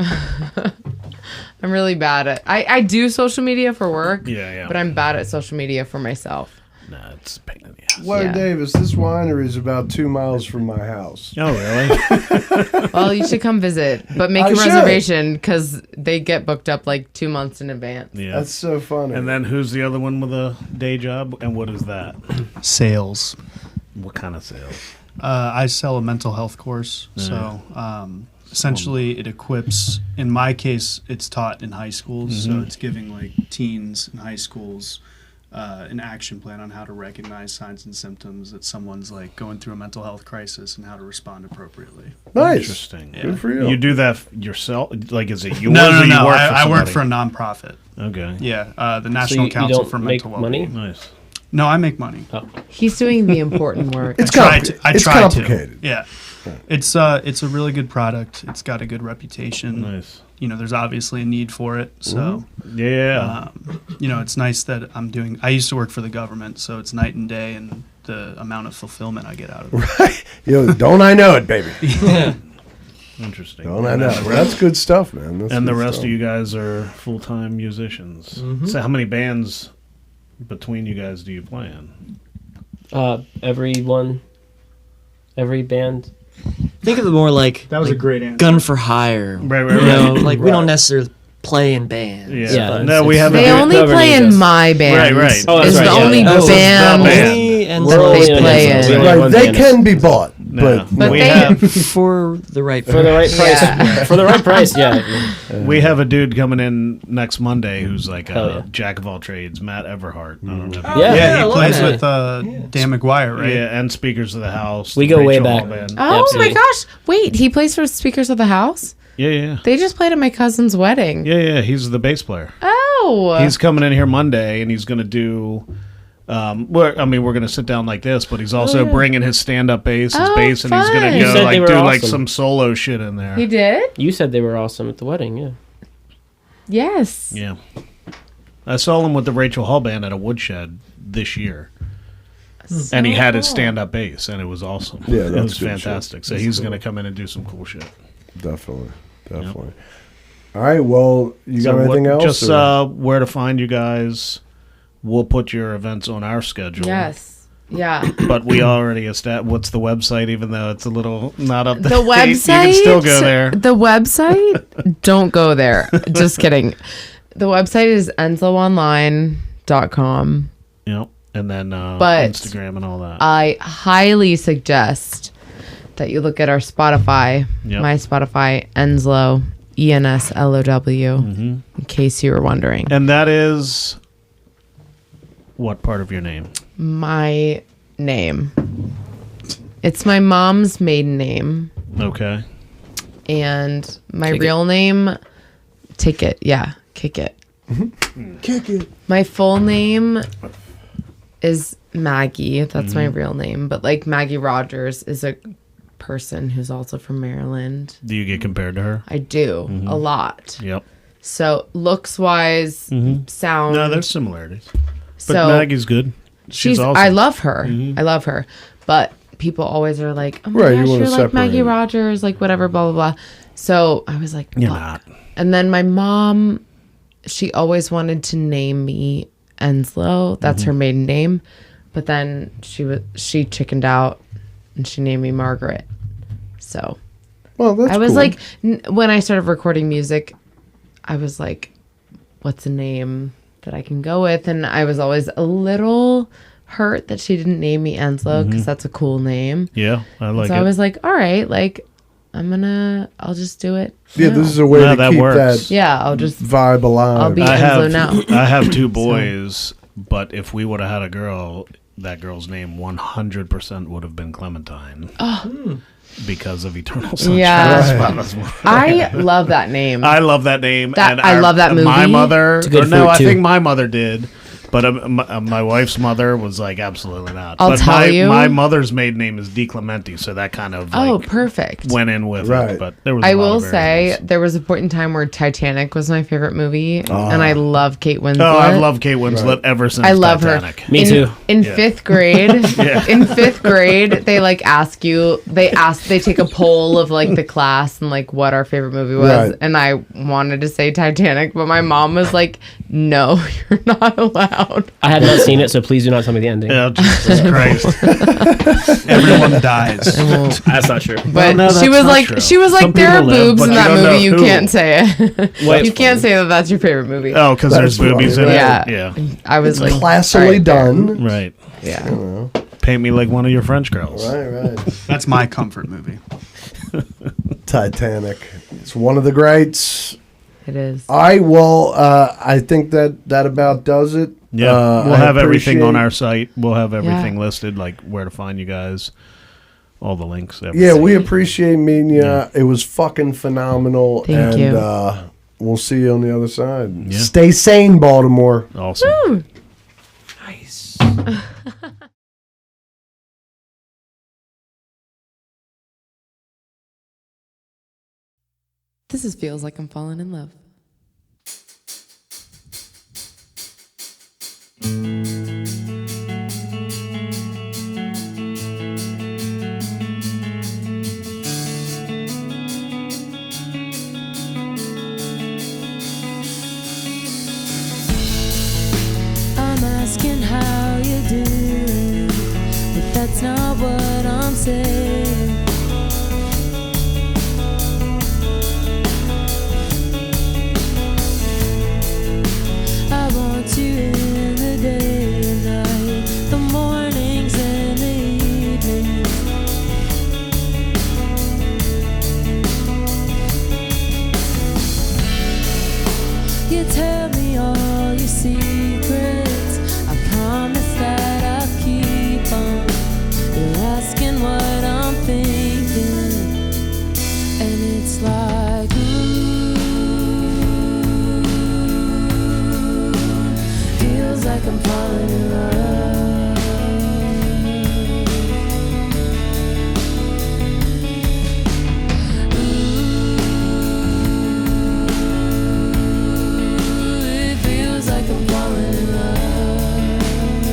I'm really bad at I do social media for work. Yeah. But I'm bad at social media for myself. Nah, it's a pain in the ass. Well, Yeah. Davis, this winery is about 2 miles from my house. Oh, really? Well, you should come visit, but make I a should. reservation because they get booked up like 2 months in advance. Yeah. That's so funny. And then who's the other one with a day job? And what is that? Sales. What kind of sales? I sell a mental health course. So essentially, it equips, in my case, it's taught in high schools. So it's giving like teens in high schools an action plan on how to recognize signs and symptoms that someone's like going through a mental health crisis and how to respond appropriately. nice. Interesting. Good for you. You do that yourself? Like, is it yours? No. or you work for I work somebody? for a nonprofit. Okay. Yeah, the So National you Council don't for make Mental money? Wellbeing. Nice. No, I make money. He's doing the important work. It's I it's try complicated. to. Yeah. It's a really good product. It's got a good reputation. Nice. You know, there's obviously a need for it. So, Yeah. you know, it's nice that I used to work for the government, so it's night and day and the amount of fulfillment I get out of it. Yo, don't I know it, baby? Interesting. Don't I know it? Well, that's good stuff, man. That's And the good rest stuff. of you guys are full-time musicians. So how many bands between you guys do you play in? Every band. Think of it more like That was a great answer. gun for hire. Right, You know, like we don't necessarily play in bands. Yeah. Yeah, No, we it's- have They a only whoever play needs in us. my band. Right. Oh, that's is right, the yeah. only This is the band band. Me and We're so only they in play Enslow. in. The only Right, one they band. can be bought, No. But we they- have for the right For the right price. Yeah. For the right price, yeah. we have a dude coming in next Monday who's like Hell a yeah. jack of all trades, Matt Everhart. I don't know. Yeah. Yeah, I he love plays that. with Dan McGuire, right? Yeah, and Speakers of the House. We the go way Rachel back. Hall Band. Oh Absolutely. my gosh. Wait, he plays for Speakers of the House? Yeah. They just played at my cousin's wedding. Yeah. He's the bass player. Oh. He's coming in here Monday, and he's going to do. We're going to sit down like this, but he's also bringing his stand-up bass, his Oh, bass, and he's going fun. to You go said like they were do like awesome. some solo shit in there. He did? You said they were awesome at the wedding, yeah. Yes. Yeah, I saw him with the Rachel Hall Band at a woodshed this year, and he had his stand-up bass, and it was awesome. Yeah, it that's was good fantastic. shit. So That's he's cool. going to come in and do some cool shit. Definitely. All right, well, you got anything else? Just or- where to find you guys. We'll put your events on our schedule. Yes. Yeah. But we already established. What's the website? Even though it's a little not up to The date, website. you can still go there. The website? Don't go there. Just kidding. The website is enslowonline.com. Yep. And then But Instagram and all that. I highly suggest that you look at our Spotify, Yep. my Spotify, Enslow, ENSLOW, in case you were wondering. And that is what part of your name? My name. It's my mom's maiden name. Okay. And my Ticket. real name, Ticket, yeah. Kick it. Kick it. My full name is Maggie. That's my real name. But like Maggie Rogers is a person who's also from Maryland. Do you get compared to her? I do a lot. Yep. So looks wise, sound. No, there's similarities. But So Maggie's good. She's awesome. I love her. I love her. But people always are like, oh my Right, you gosh, wanna you're like Maggie separate. Rogers, like whatever, blah blah blah. So I was like, You're fuck. not. And then my mom, she always wanted to name me Enslow. That's her maiden name. But then she chickened out and she named me Margaret. So Well, that's I was cool. like, when I started recording music, I was like, what's a name that I can go with? And I was always a little hurt that she didn't name me Enslow because that's a cool name. Yeah, I like So it. I was like, all right, like I'll just do it. yeah, now. this is a way No, to that keep works. that Yeah, I'll just vibe alive. I'll be I Enslow have now. I have two boys, but if we would have had a girl, that girl's name 100% would have been Clementine. Because of Eternal Sunshine. Yeah. That's why- I love that name. I love that name. That- I love that My movie. mother, It's a good or no, fruit, I too. think my mother did, but my wife's mother was like, absolutely not. I'll but tell you. my mother's maiden name is Di Clementi, so that kind of Oh, like perfect. went in with Right. it. But there was. I a lot will of say variables. there was a point in time where Titanic was my favorite movie, and I love Kate Winslet. Oh, I've loved Kate Winslet ever since I love Titanic. her. Me too. In Yeah. fifth grade, in fifth grade, they like ask you. They take a poll of like the class and like what our favorite movie was, Right. and I wanted to say Titanic, but my mom was like, "No, you're not allowed." I have not seen it, so please do not tell me the ending. Yeah, Jesus Christ. Everyone dies. That's not true. But no, she that's was not like, true. there Some are people live, boobs but in you that don't know movie. You who. can't say it. Wait. You can't say that that's your favorite movie. Oh, because there's That's boobies in funny. it. Yeah. Yeah. I was like, Classily all right, there. done. Right. Yeah. Paint me like one of your French girls. Right. That's my comfort movie. Titanic. It's one of the greats. It is. All right, well, I think that about does it. Yeah, we'll I have everything on appreciate- our site. We'll have everything Yeah. listed, like where to find you guys, all the links. Yeah, Everything. we appreciate meeting you. It was fucking phenomenal. Thank and you. We'll see you on the other side. Yeah. Stay sane, Baltimore. Awesome. Nice. Feels like I'm falling in love. I'm asking how you doing, but that's not what I'm saying. I want you in the day and night, the mornings and the evenings. You tell me all your secrets. I promise that I'll keep them. You're asking what I'm thinking, and it's like, ooh, feels like I'm falling in love. It feels like I'm falling in love.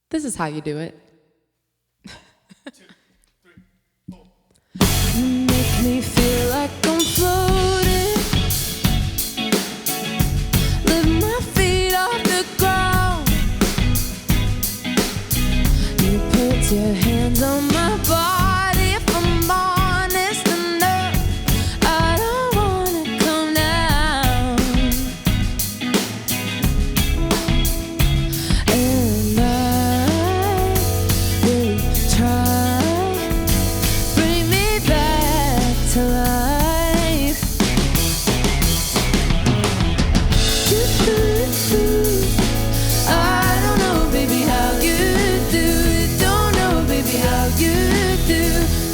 This is how you do it. Make me feel like I'm floating. Lift my feet off the ground. You put your hands on my body. If I'm honest enough, I don't wanna come down. And I will try. Bring me back to life. I don't know, baby, how you do it. Don't know, baby, how you do.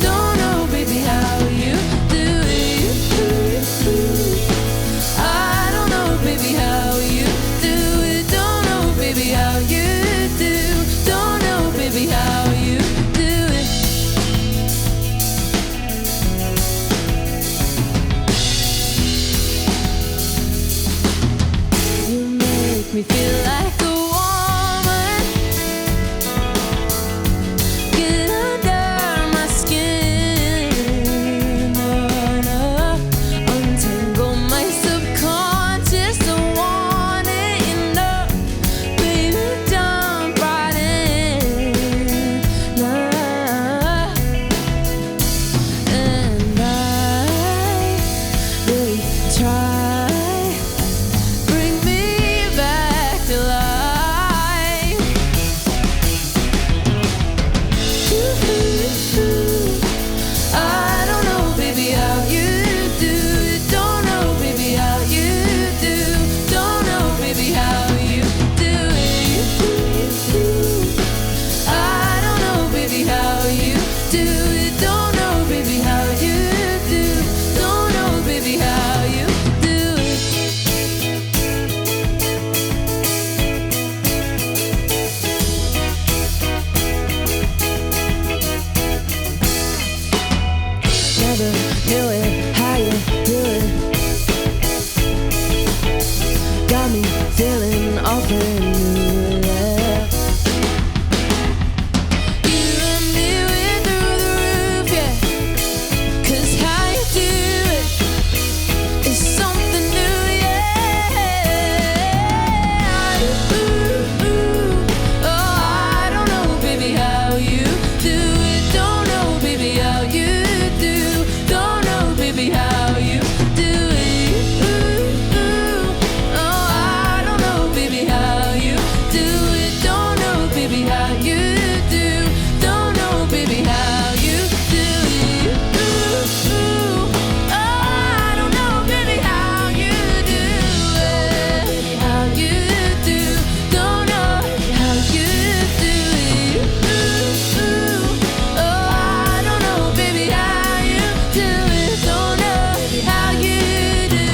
Don't know, baby, how you do it. I don't know, baby, how you do it. Don't know, baby, how you do. Don't know, baby, how you do it. You make me feel like a woman. Get under my skin. Untangle my subconscious. I want it enough. Baby, jump right in. And I will try. Bring me back to life. I don't know, baby, how you do it. Don't know, baby, how you do. Don't know, baby, how you do it. I don't know, baby, how you do it. Don't know, baby, how you do. Don't know, baby, how you do it. Never knew it, how you do it. Got me feeling awful new, yeah. You and me, we're through the roof, yeah. 'Cause how you do it is something new, yeah. Oh, I don't know, baby, how you do it. Don't know, baby, how you do. Don't know, baby, how you do it. Oh, I don't know, baby, how you do it. Don't know, baby, how you do. Don't know, baby, how you do it. Oh, I don't know, baby, how you do it. How you do. Don't know how you do it. Oh, I don't know, baby, how you do it. Don't know how you do.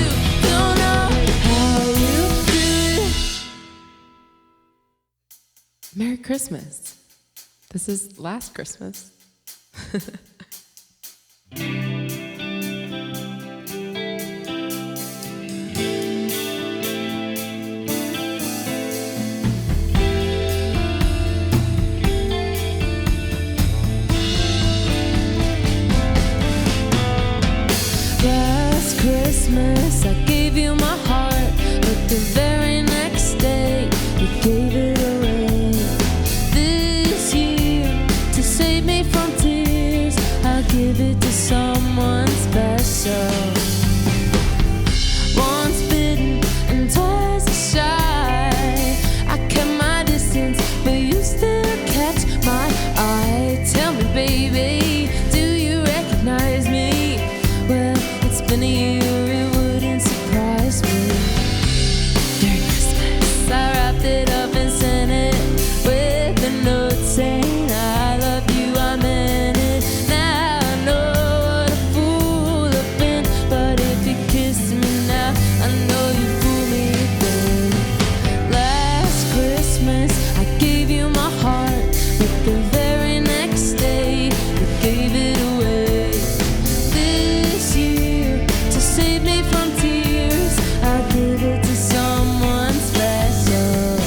Don't know how you do it. Merry Christmas. This is last Christmas. Last Christmas I gave you my heart, but the very next day you gave it away. This year, to save me from tears, I'll give it to someone special. Once bitten and twice shy, I kept my distance, but you still catch my eye. Tell me, baby, do you recognize me? Well, it's been a year, it wouldn't surprise me. Merry Christmas. I wrapped it up and sent it with a note saying I love you, I meant it. Now I know what a fool I've been, but if you kiss me now, I know you fooled me then. Last Christmas I gave you my heart, but the very next day you gave it away. This year, to save me from tears, I give it to someone special.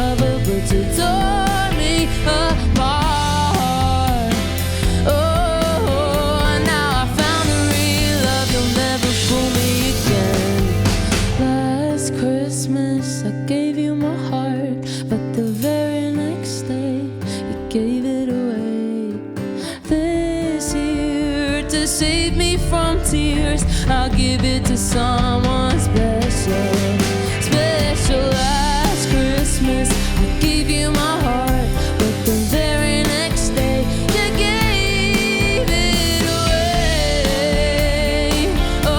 cover, but you tore me apart. Oh, now I found a real love, you'll never fool me again. Last Christmas I gave you my heart, but the very next day you gave it away. This year, to save me from tears, I'll give it to someone special. Special. Last Christmas I gave you my heart, but the very next day you gave it away. Oh,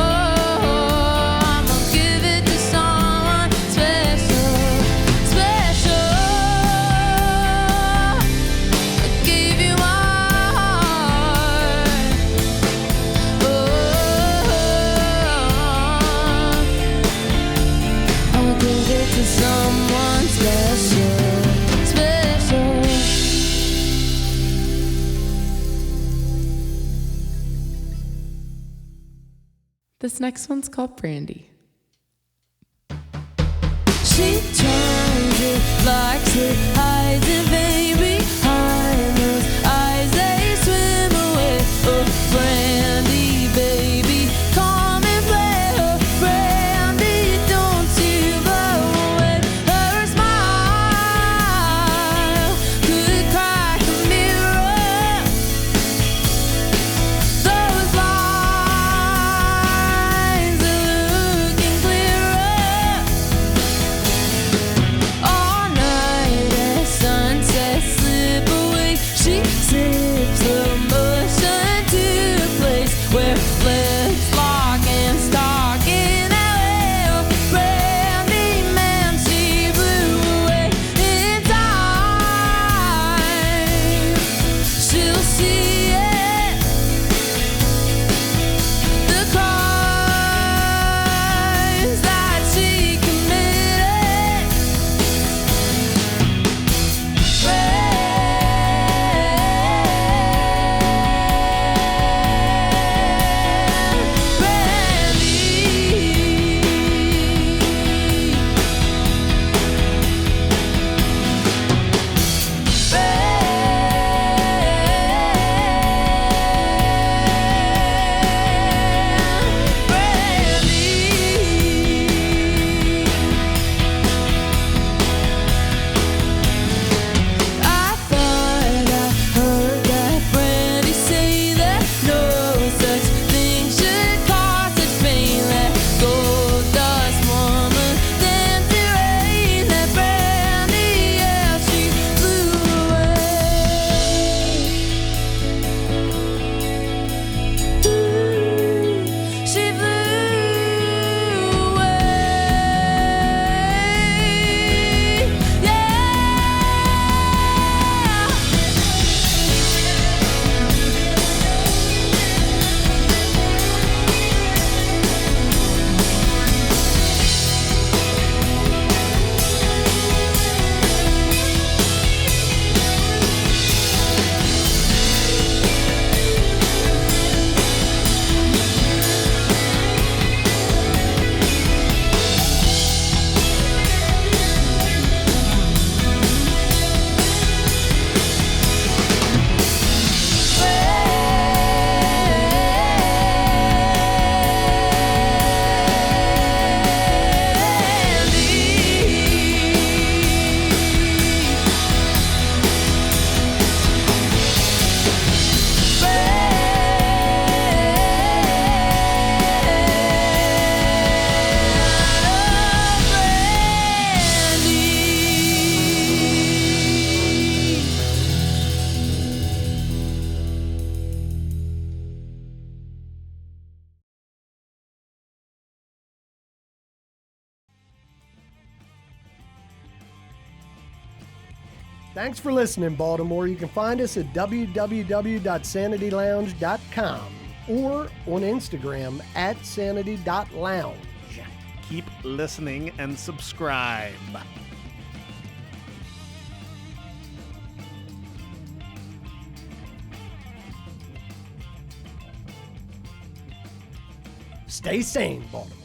I'ma give it to someone special. Special. I gave you my heart. Oh, I'll give it to someone special. Special. This next one's called Brandy. She turns it, likes it, hides it, baby. Behind those eyes, they swim away. Oh, Brandy, baby, come and play. Oh, Brandy, don't you blow away. Her smile could crack a mirror. Those lines are looking clearer. All night as sunset slip away, she zips the motion to a place where let's lock and stock in LA. Oh, Brandy, man, she blew away in time. She'll see it, the crimes that she committed. I thought I heard that Brandy say that no such thing should cause such pain. Let gold dust woman dance in rain. That Brandy, yeah, she flew away. She flew away. Thanks for listening, Baltimore. You can find us at www.sanitylounge.com or on Instagram at sanity.lounge. Keep listening and subscribe. Stay sane, Baltimore.